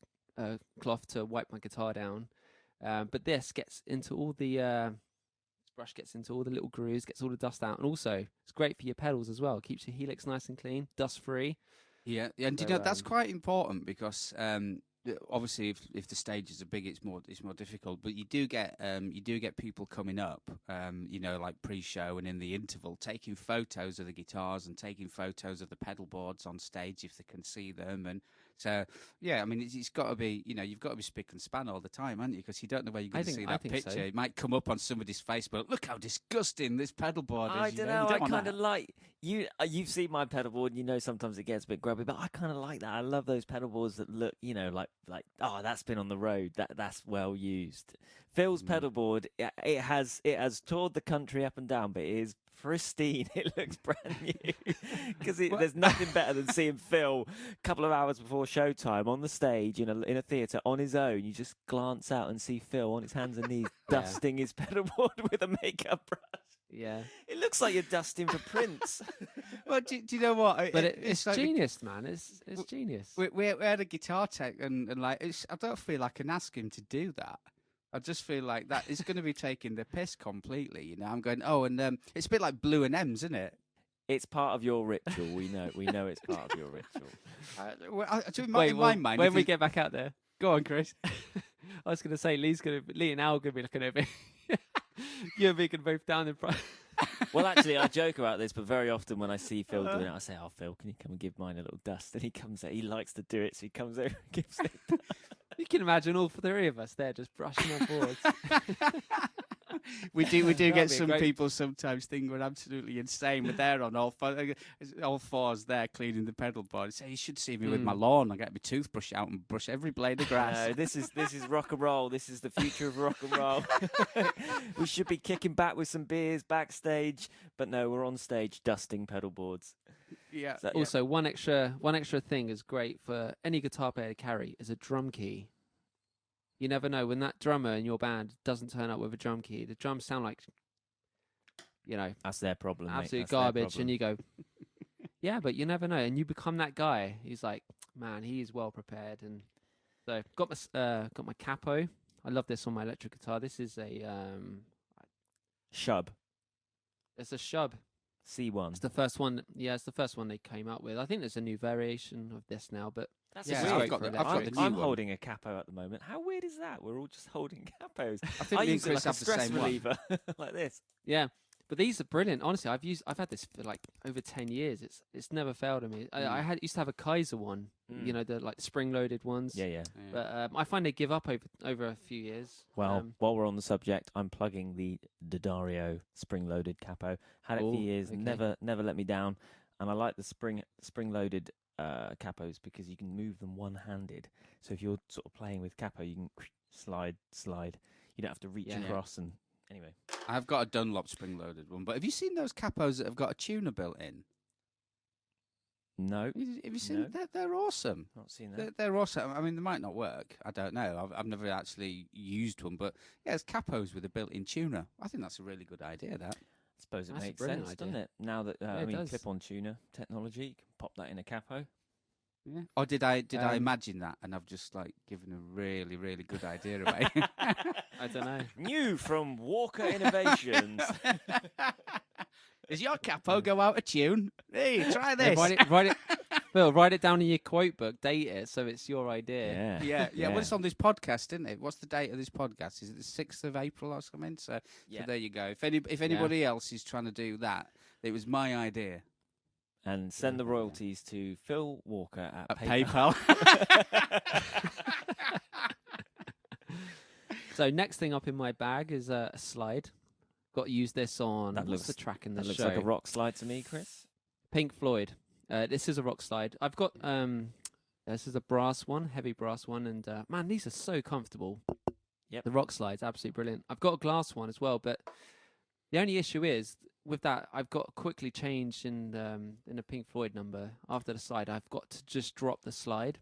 cloth to wipe my guitar down, but this gets into all the this brush gets into all the little grooves, gets all the dust out, and also it's great for your pedals as well. It keeps your Helix nice and clean, dust-free.
Yeah, and
So,
that's quite important because obviously if the stages are big, it's more difficult. But you do get people coming up, like pre-show and in the interval, taking photos of the guitars and taking photos of the pedal boards on stage if they can see them. And So yeah, I mean, it's got to be, you've got to be spick and span all the time, haven't you? Because you don't know where you're going to see that picture.
So.
It might come up on somebody's Facebook. Look how disgusting this pedal board is.
I don't know. I kind of
that.
like you. You've seen my pedal board, and you know sometimes it gets a bit grubby, but I kind of like that. I love those pedal boards that look, like that's been on the road. That's well used. Phil's pedal board, it has toured the country up and down, but it is pristine. It looks brand new because there's nothing better than seeing Phil a couple of hours before showtime on the stage in a theatre on his own. You just glance out and see Phil on his hands and knees dusting his pedal board with a makeup brush.
Yeah,
it looks like you're dusting for Prince.
Well, do you know what?
But it's
like
genius, man. It's genius.
We had a guitar tech, and like, I don't feel I can ask him to do that. I just feel like that is going to be taking the piss completely. I'm going, and it's a bit like Blue and M's, isn't it?
It's part of your ritual. We know it's part of your ritual.
When we get back out there,
go on, Chris.
I was going to say Lee and Al are going to be looking over. You and me can both down in front.
Well, actually, I joke about this, but very often when I see Phil doing it, I say, "Oh, Phil, can you come and give mine a little dust?" And he comes out. He likes to do it, so he comes over and gives it.
You can imagine all three of us there just brushing our boards.
We do
That'd
get
be
some
great.
people sometimes think we're absolutely insane, but they're on all fours there cleaning the pedal board. Say, you should see me with my lawn. I get my toothbrush out and brush every blade of grass.
No, this is rock and roll. This is the future of rock and roll. We should be kicking back with some beers backstage, but no, we're on stage dusting pedal boards.
Yeah.
So,
Also, one extra thing is great for any guitar player to carry is a drum key. You never know when that drummer in your band doesn't turn up with a drum key. The drums sound like,
that's their problem.
absolute
Mate. That's their
garbage,
problem.
and you go, yeah, but you never know, and you become that guy. He's like, man, he is well prepared, and so got my capo. I love this on my electric guitar. This is a
Shub
it's a Shub.
C1.
It's the first one. Yeah, it's the first one they came out with. I think there's a new variation of this now, but
That's
Yeah,
weird.
I've got the
I'm,
new
I'm
one.
holding a capo at the moment. How weird is that? We're all just holding capos.
I think
I
me and
use it
Chris
like a
have the
stress
same one.
reliever, like this.
yeah. But these are brilliant. Honestly, I've had this for like over 10 years. It's never failed on me. I used to have a Kaiser one, the like spring-loaded ones.
Yeah.
But I find they give up over a few years.
Well, while we're on the subject, I'm plugging the D'Addario spring-loaded capo. Had it for years,
okay.
never let me down. And I like the spring-loaded capos because you can move them one-handed. So if you're sort of playing with capo, you can slide. You don't have to reach across. And anyway,
I've got a Dunlop spring-loaded one, but have you seen those capos that have got a tuner built in?
no,
Have you seen?
No.
They're awesome.
not seen that.
They're awesome. I mean, they might not work. I don't know. I've never actually used one, but yeah, it's capos with a built-in tuner. I think that's a really good idea. That.
I suppose it
That's a
makes
brilliant
sense,
idea.
doesn't it? Now that
it does.
clip-on tuner technology, you can pop that in a capo.
Yeah. Or did I imagine that and I've just like given a really really good idea away?
I don't know.
New from Walker Innovations.
Does your capo go out of tune? Hey, try this.
Write it. Phil, write it down in your quote book. Date it so it's your idea.
Yeah. Well, it's on this podcast, isn't it? What's the date of this podcast? Is it the 6th of April or something? So there you go. If anybody else is trying to do that, it was my idea.
And send the royalties to Phil Walker at
PayPal.
So next thing up in my bag is a slide. Got to use this on. What's the track in the
That looks
show?
like a rock slide to me, Chris.
Pink Floyd. This is a rock slide. I've got this is a brass one, heavy brass one, and man, these are so comfortable.
Yep.
The rock slide's absolutely brilliant. I've got a glass one as well, but the only issue is with that I've got to quickly change in a Pink Floyd number after the slide. I've got to just drop the slide,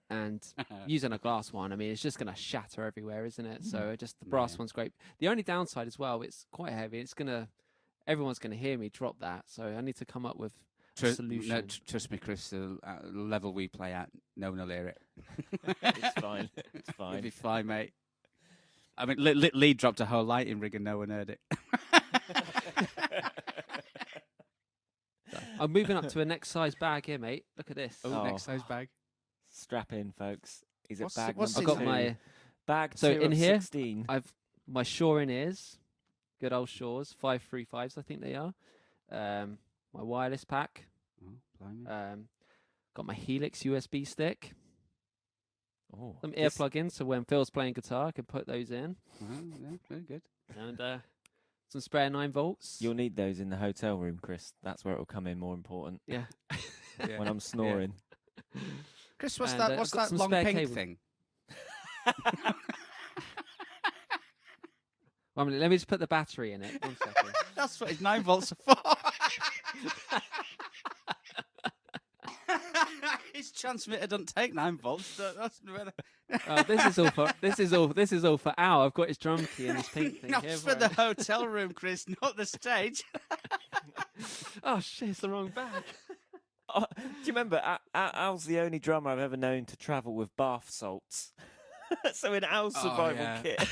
and using a glass one, I mean, it's just going to shatter everywhere, isn't it? So just the brass one's great. The only downside as well, it's quite heavy. Everyone's going to hear me drop that, so I need to come up with a solution.
No, trust me, Chris. The level we play at, no one will hear it.
It's fine. It's
It'll
fine.
be fine, mate. I mean, Lee dropped a whole lighting rig and no one heard it.
I'm moving up to a next size bag here, mate. Look at this.
Oh, next size bag.
Strap in, folks. Is it
What's
bag
what's
number
I've got
two?
my
Bag
So
two
in
of
here,
16.
I've my Shure in ears, good old Shures, 535s I think they are. My wireless pack.
Oh, blimey.
Got my Helix USB stick.
Oh,
Some ear plugins, so when Phil's playing guitar, I can put those in.
Yeah, very good.
And some spare 9 volts.
You'll need those in the hotel room, Chris. That's where it'll come in more important.
Yeah.
Yeah.
When I'm snoring.
Chris, what's
And,
that?
I've
What's
got
that
some
long
spare
pink
cable.
thing?
One minute, let me just put the battery in it. 1 second.
That's what his 9 volts are for. His transmitter doesn't take 9 volts. That's
Oh, this is all for Al. I've got his drum key and his pink thing
not
here.
for the hotel room, Chris, not the stage.
Oh shit, it's the wrong bag.
Oh, do you remember? Al's the only drummer I've ever known to travel with bath salts. So in Al's
Oh,
survival
yeah.
kit,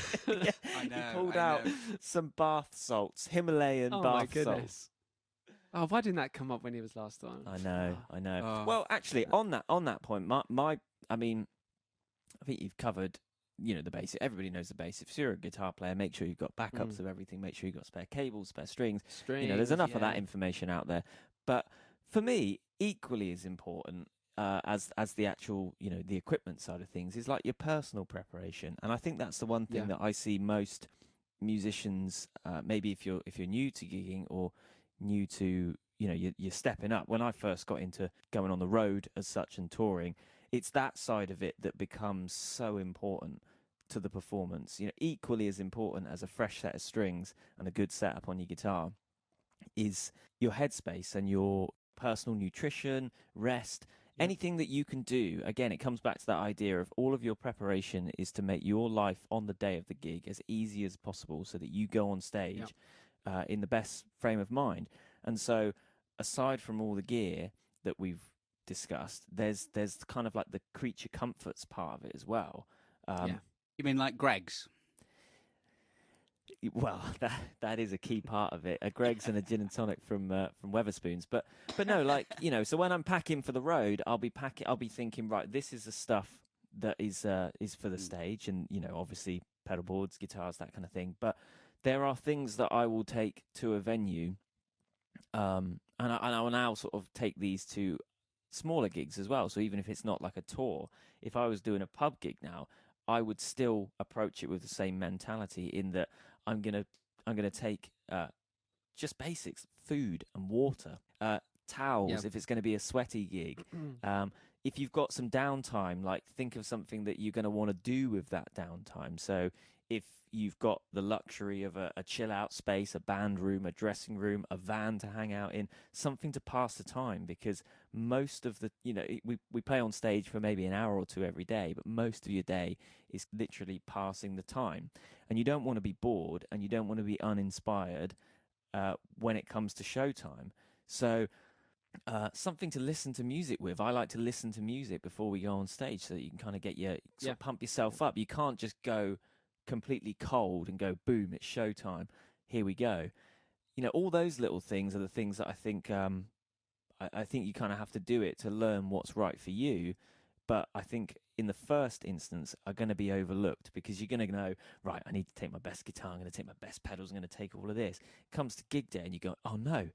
I know,
he pulled
I
out
know.
some bath salts, Himalayan
Oh my
bath
goodness.
salts.
Oh, why didn't that come up when he was last on?
I know.
Oh.
Well, actually, on that point, I mean, I think you've covered, the basic. Everybody knows the basics. If you're a guitar player, make sure you've got backups of everything. Make sure you've got spare cables, spare strings.
Strings,
There's enough of that
yeah.
information out there. But for me, equally as important as the actual, the equipment side of things is like your personal preparation. And I think that's the one thing
Yeah.
that I see most musicians, maybe if you're new to gigging or new to, you're stepping up. When I first got into going on the road as such and touring, it's that side of it that becomes so important to the performance. Equally as important as a fresh set of strings and a good setup on your guitar is your headspace and your personal nutrition, rest, anything that you can do. Again, it comes back to that idea of all of your preparation is to make your life on the day of the gig as easy as possible so that you go on stage in the best frame of mind. And so aside from all the gear that we've discussed, there's kind of like the creature comforts part of it as well.
You mean like Greg's?
Well, that is a key part of it. A Greg's and a gin and tonic from Weatherspoons, but no, like so when I'm packing for the road, I'll be thinking, right, this is the stuff that is for the stage, and obviously pedal boards, guitars, that kind of thing. But there are things that I will take to a venue, and I will now sort of take these to smaller gigs as well. So even if it's not like a tour, if I was doing a pub gig now, I would still approach it with the same mentality in that I'm gonna take just basics, food and water, towels if it's going to be a sweaty gig. If you've got some downtime, like think of something that you're going to want to do with that downtime. So if you've got the luxury of a chill out space, a band room, a dressing room, a van to hang out in, something to pass the time, because most of the, we play on stage for maybe an hour or two every day, but most of your day is literally passing the time. And you don't want to be bored and you don't want to be uninspired when it comes to showtime. So something to listen to music with. I like to listen to music before we go on stage so that you can kind of get pump yourself up. You can't just go completely cold and go, boom, it's showtime, here we go. All those little things are the things that I think I think you kind of have to do it to learn what's right for you. But I think in the first instance are going to be overlooked, because you're going to know, right, I need to take my best guitar, I'm going to take my best pedals, I'm going to take all of this. It comes to gig day and you go, oh no,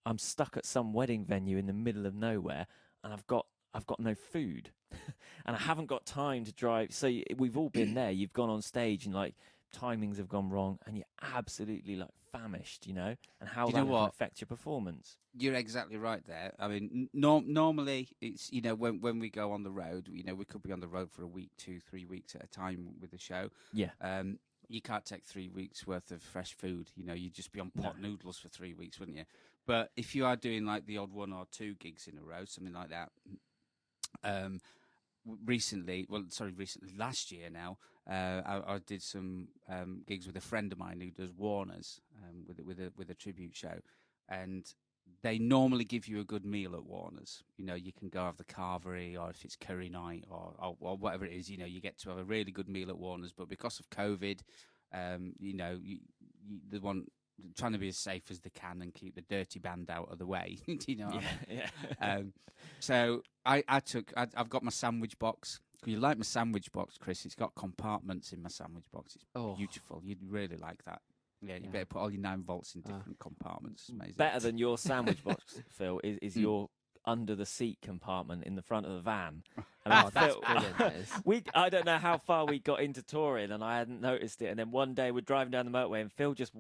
I'm stuck at some wedding venue in the middle of nowhere and I've got no food and I haven't got time to drive. So we've all been there. You've gone on stage and like timings have gone wrong and you're absolutely like famished, and how that can affect your performance.
You're exactly right there. I mean, normally it's, when we go on the road, we could be on the road for a week, 2-3 weeks at a time with the show.
Yeah.
You can't take 3 weeks worth of fresh food. You'd just be on pot noodles for 3 weeks, wouldn't you? But if you are doing like the odd 1 or 2 gigs in a row, something like that, last year now, I did some gigs with a friend of mine who does Warner's with a tribute show, and they normally give you a good meal at Warner's. You can go have the carvery, or if it's curry night or whatever it is, you get to have a really good meal at Warner's. But because of COVID, they want trying to be as safe as they can and keep the dirty band out of the way. Do you know what I mean? So I've got my sandwich box. You like my sandwich box, Chris? It's got compartments in my sandwich box. It's beautiful. You'd really like that. Yeah, you better put all your 9 volts in different compartments. It's amazing.
Better than your sandwich box, Phil, is your under the seat compartment in the front of the van.
Oh, that's brilliant. That is.
I don't know how far we got into touring, and I hadn't noticed it. And then one day we're driving down the motorway, and Phil just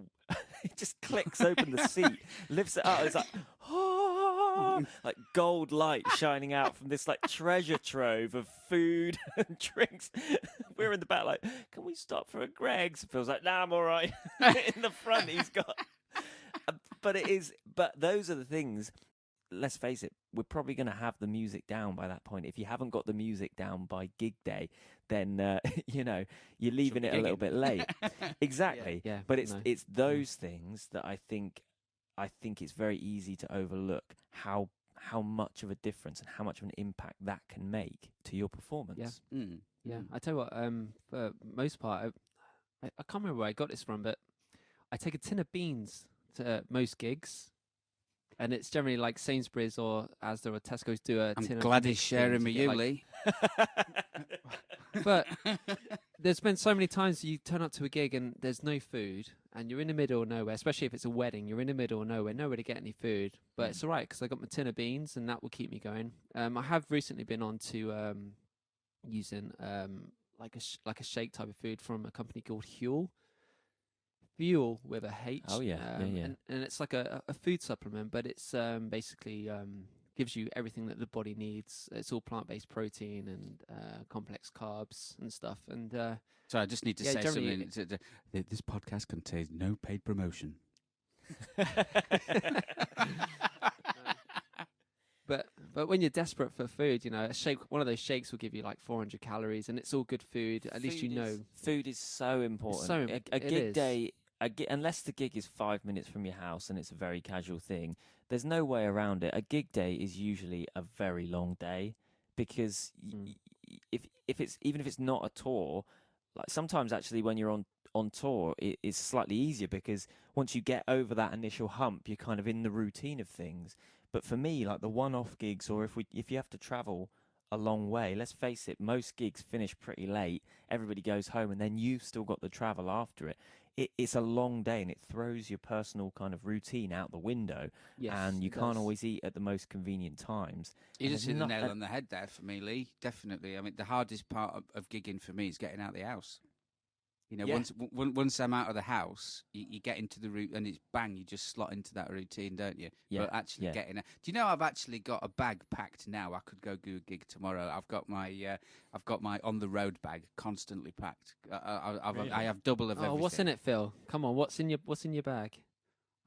he just clicks open the seat, lifts it up. It's like, oh, like gold light shining out from this like treasure trove of food and drinks. We're in the back, like, can we stop for a Greg's? Phil's like, nah, I'm all right. In the front, he's got. But those are the things. Let's face it, we're probably going to have the music down by that point. If you haven't got the music down by gig day, then you're leaving it a little bit late. Exactly.
Yeah,
but it's those things that I think it's very easy to overlook how much of a difference and how much of an impact that can make to your performance.
Yeah. Yeah, I tell you what. For most part, I can't remember where I got this from, but I take a tin of beans to most gigs. And it's generally like Sainsbury's or Asda or Tesco's do a tin
I'm
of
glad he's
mixed
sharing
beans.
with
You
you,
get,
Lee.
But there's been so many times you turn up to a gig and there's no food and you're in the middle of nowhere, especially if it's a wedding, you're in the middle of nowhere to get any food. But it's all right because I got my tin of beans and that will keep me going. I have recently been on to using like a shake type of food from a company called Huel. Fuel with a H.
Oh, yeah.
And it's like a food supplement, but it's basically gives you everything that the body needs. It's all plant-based protein and complex carbs and stuff. And
So I just need to say
generally
something. This podcast contains no paid promotion.
But when you're desperate for food, a shake, one of those shakes will give you like 400 calories, and it's all good food. At least you know.
Food is so important. A
It
gig
is.
day, unless the gig is 5 minutes from your house and it's a very casual thing, there's no way around it. A gig day is usually a very long day because if even if it's not a tour, like sometimes actually when you're on tour, it is slightly easier because once you get over that initial hump, you're kind of in the routine of things. But for me, like the one-off gigs, or if you have to travel a long way, let's face it, most gigs finish pretty late. Everybody goes home, and then you've still got the travel after it. It's a long day, and it throws your personal kind of routine out the window.
Yes,
and you
it
can't
does.
always eat at the most convenient times.
You
And
just
there's
hit the
not-
nail on the head there for me, Lee. Definitely. I mean, the hardest part of gigging for me is getting out of the house.
Yeah.
Once I'm out of the house, you get into the route and it's bang, you just slot into that routine, don't you?
Yeah,
But actually
yeah.
getting it. Do you know I've actually got a bag packed now? I could go do a gig tomorrow. I've got my on the road bag constantly packed.
Really?
I have double of
Oh,
everything.
what's in it, Phil? Come on, what's in your bag?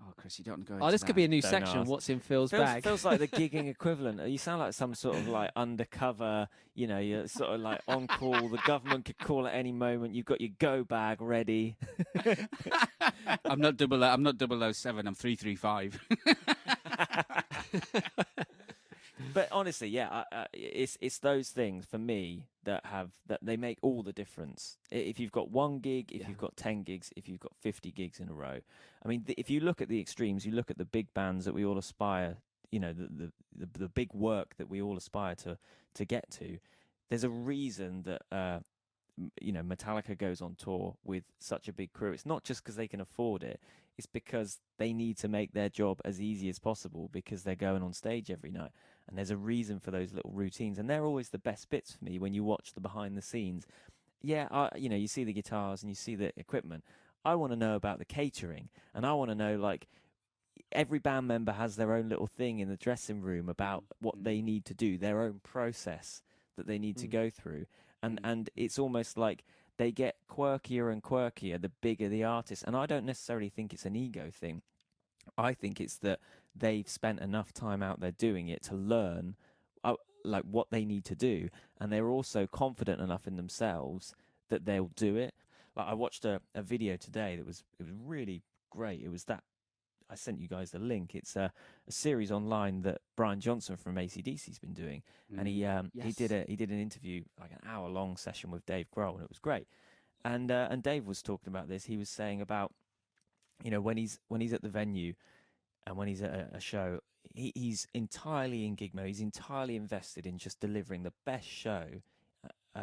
Oh, Chris, you don't want to go.
Oh,
into
this could be a new
Don't
section.
ask.
What's in Phil's bag?
Feels like the gigging equivalent. You sound like some sort of like undercover, you're sort of like on call. The government could call at any moment. You've got your go bag ready.
I'm not 007. I'm 335.
But honestly, yeah, it's those things for me that they make all the difference. If you've got one gig, if you've got 10 gigs, if you've got 50 gigs in a row. I mean, if you look at the extremes, you look at the big bands that we all aspire, the big work that we all aspire to get to. There's a reason that Metallica goes on tour with such a big crew. It's not just because they can afford it. It's because they need to make their job as easy as possible because they're going on stage every night. And there's a reason for those little routines. And they're always the best bits for me when you watch the behind the scenes. Yeah, you see the guitars and you see the equipment. I want to know about the catering. And I want to know, like, every band member has their own little thing in the dressing room about what they need to do, their own process that they need to go through. And it's almost like they get quirkier and quirkier the bigger the artist. And I don't necessarily think it's an ego thing. I think it's that they've spent enough time out there doing it to learn like what they need to do. And they're also confident enough in themselves that they'll do it. Like I watched a video today it was really great. It was that I sent you guys the link. It's a series online that Brian Johnson from AC/DC's been doing, and he did an interview, like an hour-long session with Dave Grohl, and it was great. And Dave was talking about this. He was saying about, when he's at the venue, and when he's at a show, he's entirely in gig mode. He's entirely invested in just delivering the best show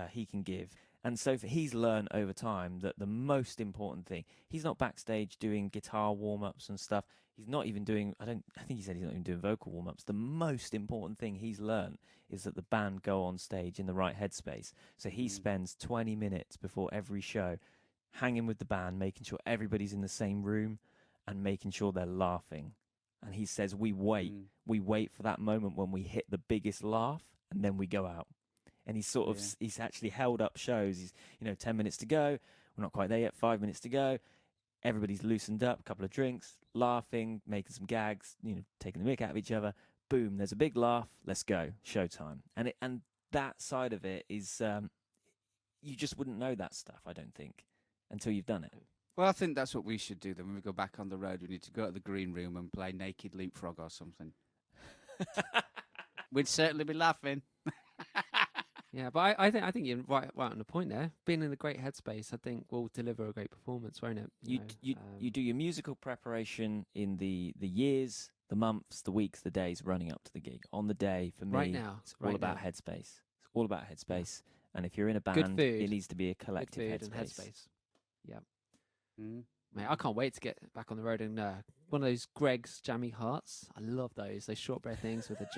he can give. And so he's learned over time that the most important thing, he's not backstage doing guitar warm-ups and stuff. He's not even doing, I think he said he's not even doing vocal warm-ups. The most important thing he's learned is that the band go on stage in the right headspace. So he spends 20 minutes before every show hanging with the band, making sure everybody's in the same room and making sure they're laughing. And he says we wait for that moment when we hit the biggest laugh, and then we go out. And he's sort of, he's actually held up shows. He's, 10 minutes to go. We're not quite there yet. 5 minutes to go. Everybody's loosened up, a couple of drinks, laughing, making some gags, taking the mick out of each other. Boom, there's a big laugh. Let's go. Showtime. And that side of it is, you just wouldn't know that stuff, I don't think, until you've done it.
Well, I think that's what we should do then. When we go back on the road, we need to go to the green room and play Naked Leapfrog or something. We'd certainly be laughing.
Yeah, but I think you're right on the point there. Being in a great headspace, I think, will deliver a great performance, won't it?
You do your musical preparation in the years, the months, the weeks, the days running up to the gig. On the day, for me,
Right now,
it's all about headspace. It's all about headspace. And if you're in a
Good
band,
food,
it needs to be a collective
Good food and
headspace.
headspace. Yeah.
Mm.
Mate, I can't wait to get back on the road and one of those Greg's jammy hearts. I love those shortbread things with a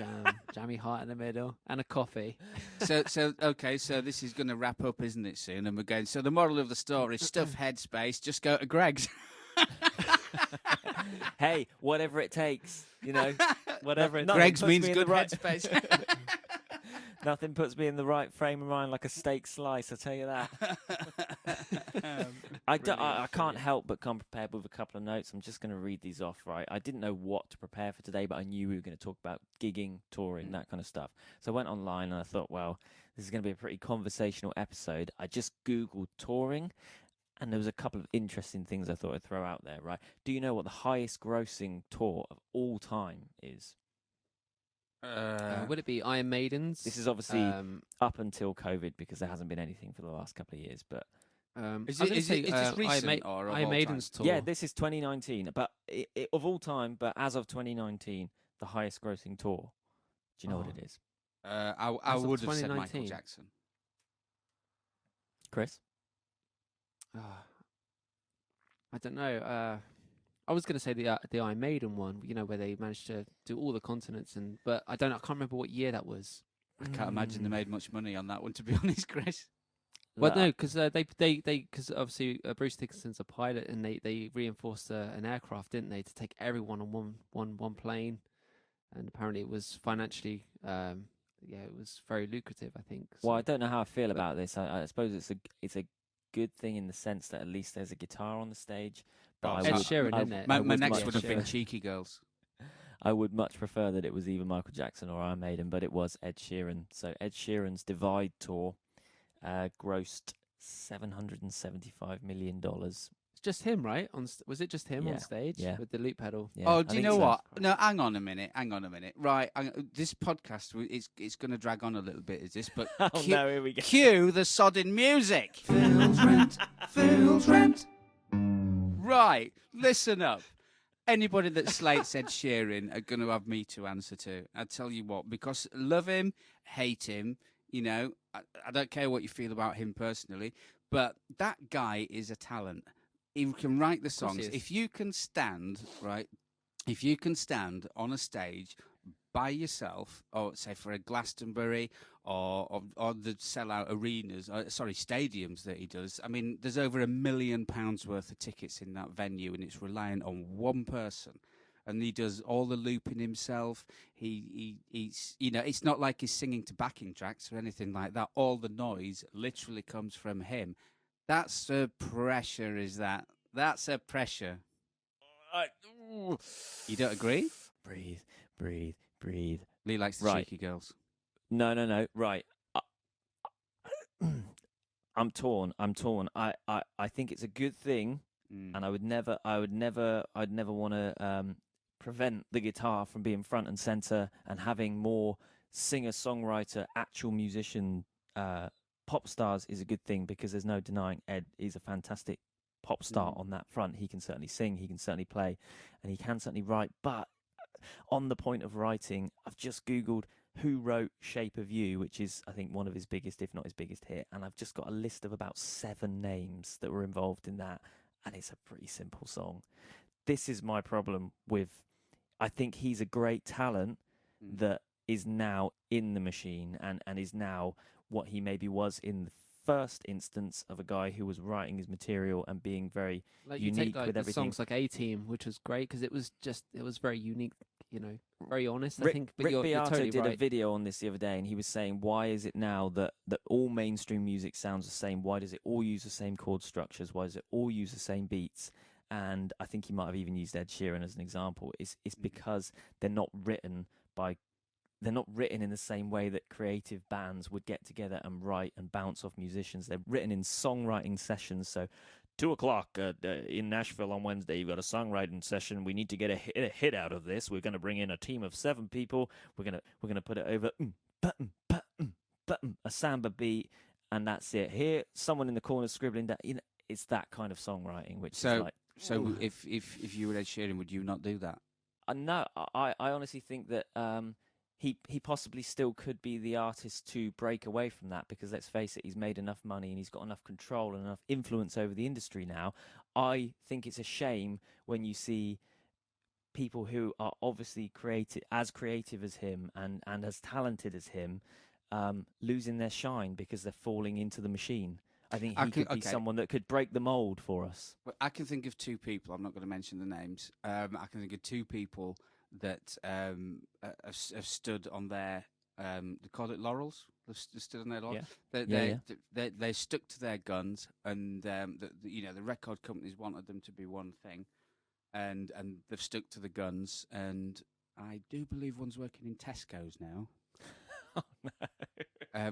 jammy heart in the middle, and a coffee.
So okay, so this is going to wrap up, isn't it, soon? And we're going, so the moral of the story, stuff headspace, just go to Greg's.
Hey, whatever it takes, whatever it
Greg's
puts
means
me in
good
the right
headspace.
Nothing puts me in the right frame of mind like a steak slice, I tell you that. I can't help but come prepared with a couple of notes. I'm just going to read these off, right? I didn't know what to prepare for today, but I knew we were going to talk about gigging, touring, that kind of stuff. So I went online and I thought, well, this is going to be a pretty conversational episode. I just Googled touring, and there was a couple of interesting things I thought I'd throw out there, right? Do you know what the highest grossing tour of all time is?
Would it be Iron Maiden's?
This is obviously up until COVID, because there hasn't been anything for the last couple of years. But
is this recent or of
Iron
all
Maiden's
time?
tour?
yeah, this is 2019. But of all time, but as of 2019, the highest grossing tour. Do you know what it is,
I
As of
would have said Michael
2019.
Jackson.
Chris?
I don't know. I was going to say the Iron Maiden one, where they managed to do all the continents, but I can't remember what year that was.
I can't imagine they made much money on that one, to be honest, Chris.
Well, no, because because obviously Bruce Dickinson's a pilot, and they reinforced an aircraft, didn't they, to take everyone on one plane, and apparently it was financially, it was very lucrative, I think. So.
Well, I don't know how I feel about this. I suppose it's a good thing in the sense that at least there's a guitar on the stage. But
Ed Sheeran, isn't it?
My
would
next
much
would have been
prefer-
Cheeky Girls.
I would much prefer that it was either Michael Jackson or Iron Maiden, but it was Ed Sheeran. So Ed Sheeran's Divide tour grossed $775 million.
It's just him, right? Was it just him
Yeah,
on stage
yeah.
with the loop pedal?
Yeah,
Oh,
I
do you
think
know
so.
what? No, hang on a minute. Right, this podcast it's going to drag on a little bit, is this? But
Oh no, here we go.
cue the sodding music. Fool's rent. Right, listen up. Anybody that slates Ed Sheeran are going to have me to answer to. I tell you what, because love him, hate him, I don't care what you feel about him personally, but that guy is a talent. He can write the
course he
songs.
is.
If you can stand on a stage by yourself, or say for a Glastonbury or the sellout arenas, stadiums that he does. I mean, there's over £1 million worth of tickets in that venue, and it's reliant on one person. And he does all the looping himself. He's it's not like he's singing to backing tracks or anything like that. All the noise literally comes from him. That's a pressure, is that? That's a pressure. You don't agree?
Breathe.
Lee likes the
Right.
cheeky girls.
No. Right. I'm torn. I think it's a good thing, and I'd never want to prevent the guitar from being front and center and having more singer-songwriter, actual musician, pop stars is a good thing, because there's no denying Ed is a fantastic pop star on that front. He can certainly sing, he can certainly play, and he can certainly write. But on the point of writing, I've just Googled who wrote Shape of You, which is, I think, one of his biggest, if not his biggest hit. And I've just got a list of about 7 names that were involved in that. And it's a pretty simple song. This is my problem with, I think he's a great talent that is now in the machine and is now what he maybe was in the first instance of a guy who was writing his material and being very
Like you
unique
take like
with
the
everything.
songs like A-Team, which was great because it was very unique, you know, very honest. I
Rick,
think, but
Rick
you're
Beato
totally
did a
right.
video on this the other day, and he was saying, why is it now that all mainstream music sounds the same? Why does it all use the same chord structures? Why does it all use the same beats? And I think he might have even used Ed Sheeran as an example. It's because they're not written in the same way that creative bands would get together and write and bounce off musicians. They're written in songwriting sessions. So 2:00 in Nashville on Wednesday, you've got a songwriting session. We need to get a hit out of this. We're going to bring in a team of 7 people. We're going to put it over a samba beat, and that's it. Here, someone in the corner scribbling that. You know, it's that kind of songwriting, which is like.
So if you were Ed Sheeran, would you not do that?
No, I honestly think that he possibly still could be the artist to break away from that, because let's face it, he's made enough money and he's got enough control and enough influence over the industry now. I think it's a shame when you see people who are obviously creative as him and as talented as him losing their shine because they're falling into the machine. I think he could be someone that could break the mold for us.
Well, I can think of 2 people. I'm not going to mention the names. I can think of 2 people that have stood on their, they call it laurels. They've stood on their laurels.
Yeah.
They stuck to their guns, and the record companies wanted them to be one thing, and they've stuck to the guns. And I do believe one's working in Tesco's now.
Oh, no.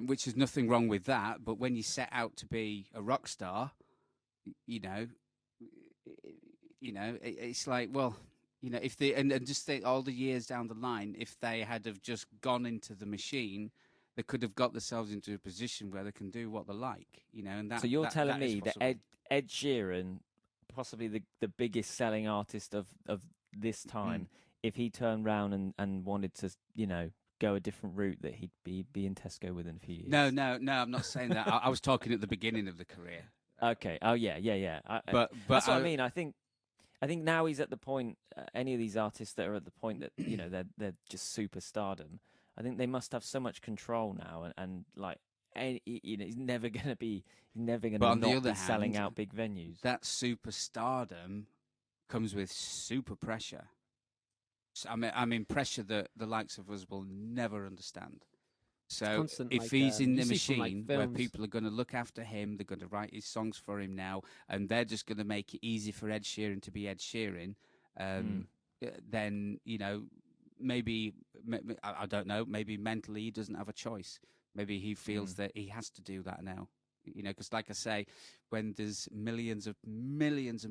Which is nothing wrong with that, but when you set out to be a rock star, it's like, well, if they and just think all the years down the line, if they had have just gone into the machine, they could have got themselves into a position where they can do what they like, and that.
So you're telling
that is
me that
possible.
Ed Sheeran, possibly the biggest selling artist of this time, if he turned round and wanted to, go a different route, that he'd be in Tesco within a few years.
No, I'm not saying that. I was talking at the beginning of the career.
Okay. Oh yeah.
But
that's what I mean. I think now he's at the point. Any of these artists that are at the point that they're just superstardom. I think they must have so much control now, and like, he's never gonna be not be selling out big venues.
That superstardom comes with super pressure. I mean, pressure that the likes of us will never understand. So
constant,
if he's in the
you see from,
machine
like,
where
films.
people are going to look after him, they're going to write his songs for him now, and they're just going to make it easy for Ed Sheeran to be Ed Sheeran, then, maybe, I don't know, maybe mentally he doesn't have a choice. Maybe he feels that he has to do that now. Because like I say, when there's millions and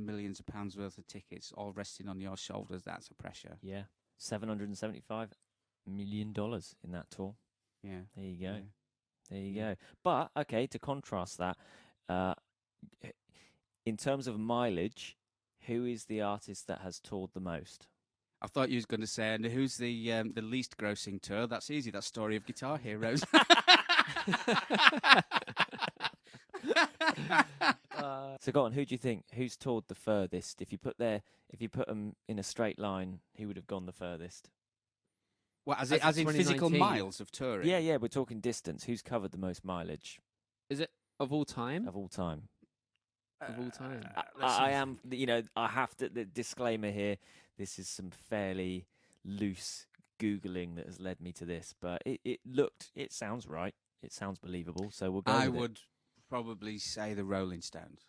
millions of pounds worth of tickets all resting on your shoulders, that's a pressure.
Yeah, $775 million in that tour.
Yeah.
There you go.
Yeah.
There you go. But, okay, to contrast that, in terms of mileage, who is the artist that has toured the most?
I thought you was going to say, and who's the least grossing tour? That's easy. That's Story of Guitar Heroes.
So go on, who do you think? Who's toured the furthest? If you put them in a straight line, who would have gone the furthest?
Well, as
As
in
in
physical
2019?
miles of touring?
Yeah, we're talking distance. Who's covered the most mileage
Is it of all time?
of all time?
Of all time.
I am, I have to, the disclaimer here, this is some fairly loose Googling that has led me to this, but it sounds right. It sounds believable, so we'll go
I
with it.
would probably say the Rolling Stones.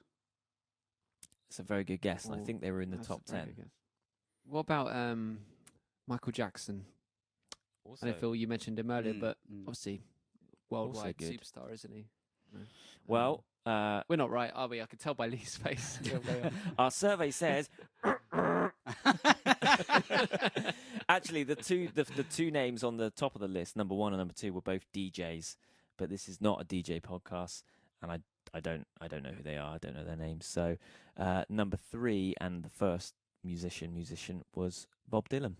It's a very good guess, and I
Oh,
think they were in the
That's
top
a very
10.
good guess. What about Michael Jackson? I know, Phil, you mentioned him earlier, but obviously worldwide
good.
superstar, isn't he? No.
Well,
We're not right, are we? I could tell by Lee's face.
our survey says actually the two names on the top of the list, number 1 and number 2, were both DJs, but this is not a DJ podcast, and I don't know who they are. I don't know their names. So number 3 and the first musician was Bob Dylan.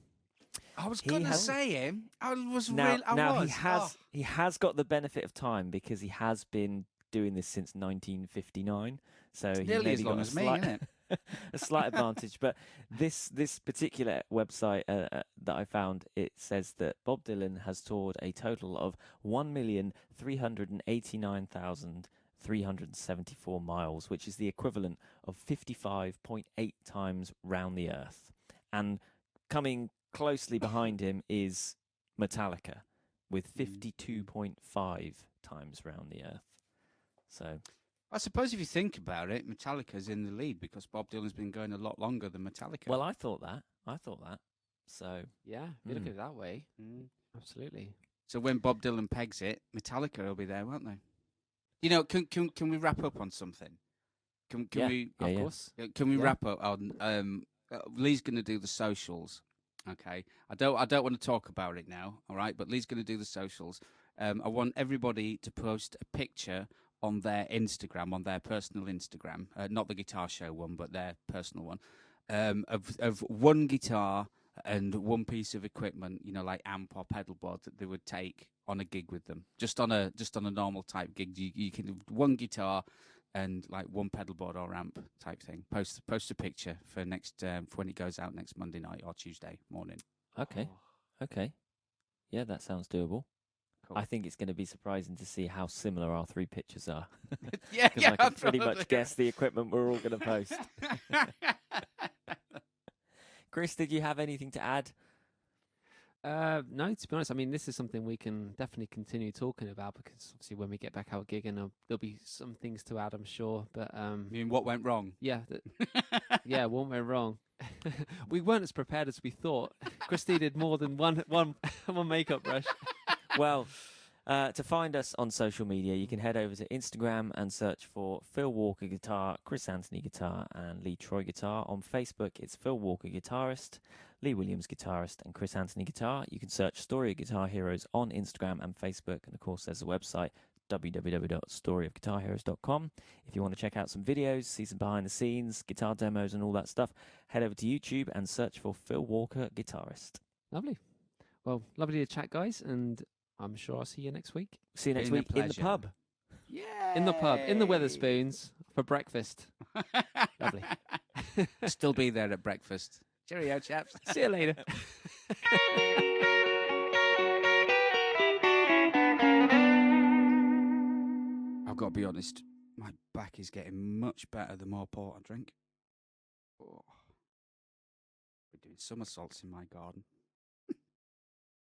I was
He
going to
has-
say him. I was
Now,
real. I
now
was.
he has got the benefit of time because he has been doing this since 1959. So he
Nearly
maybe
as long
got
as
a
me,
slight,
isn't it?
a slight advantage. But this particular website that I found, it says that Bob Dylan has toured a total of 1,389,374 miles, which is the equivalent of 55.8 times round the Earth. And coming closely behind him is Metallica with 52.5 times round the Earth. So
I suppose if you think about it, Metallica's in the lead because Bob Dylan's been going a lot longer than Metallica.
well, I thought that. So
Yeah, if you look
Mm.
at it that way,
Mm.
absolutely.
So when Bob Dylan pegs it, Metallica will be there, won't they? You know, can we wrap up on something? Can
Yeah.
we?
Yeah,
Of
yeah.
course.
Can we
Yeah.
wrap up on? Lee's going to do the socials. Okay, I don't want to talk about it now. All right, but Lee's going to do the socials. I want everybody to post a picture on their Instagram, on their personal Instagram, not the Guitar Show one, but their personal one, of one guitar and one piece of equipment, you know, like amp or pedal board that they would take on a gig with them, just on a normal type gig. You can have one guitar and like one pedal board or amp type thing. Post a picture for next for when it goes out next Monday night or Tuesday morning.
okay,
Oh,
okay, yeah, that sounds doable.
Cool.
I think it's going to be surprising to see how similar our three pictures are,
yeah,
because I can pretty much guess the equipment we're all going to post. Chris, did you have anything to add?
no, to be honest, I mean, this is something we can definitely continue talking about because obviously when we get back out gigging, there'll be some things to add, I'm sure. But
I mean, what went wrong?
yeah, yeah, one went wrong. We weren't as prepared as we thought. Christy did more than one makeup brush.
Well, to find us on social media, you can head over to Instagram and search for Phil Walker Guitar, Chris Anthony Guitar, and Lee Troy Guitar. On Facebook, it's Phil Walker Guitarist, Lee Williams Guitarist, and Chris Anthony Guitar. You can search Story of Guitar Heroes on Instagram and Facebook, and of course, there's a website, www.storyofguitarheroes.com. If you want to check out some videos, see some behind the scenes, guitar demos, and all that stuff, head over to YouTube and search for Phil Walker Guitarist.
Lovely. Well, lovely to chat, guys, and I'm sure I'll see you next week.
See you next
Been a
week in the
pleasure.
pub.
Yeah,
In the pub, in the Weatherspoons for breakfast. Lovely.
Still be there at breakfast. Cheerio, chaps.
See you later.
I've got to be honest, my back is getting much better the more port I drink. Oh. We're doing somersaults in my garden.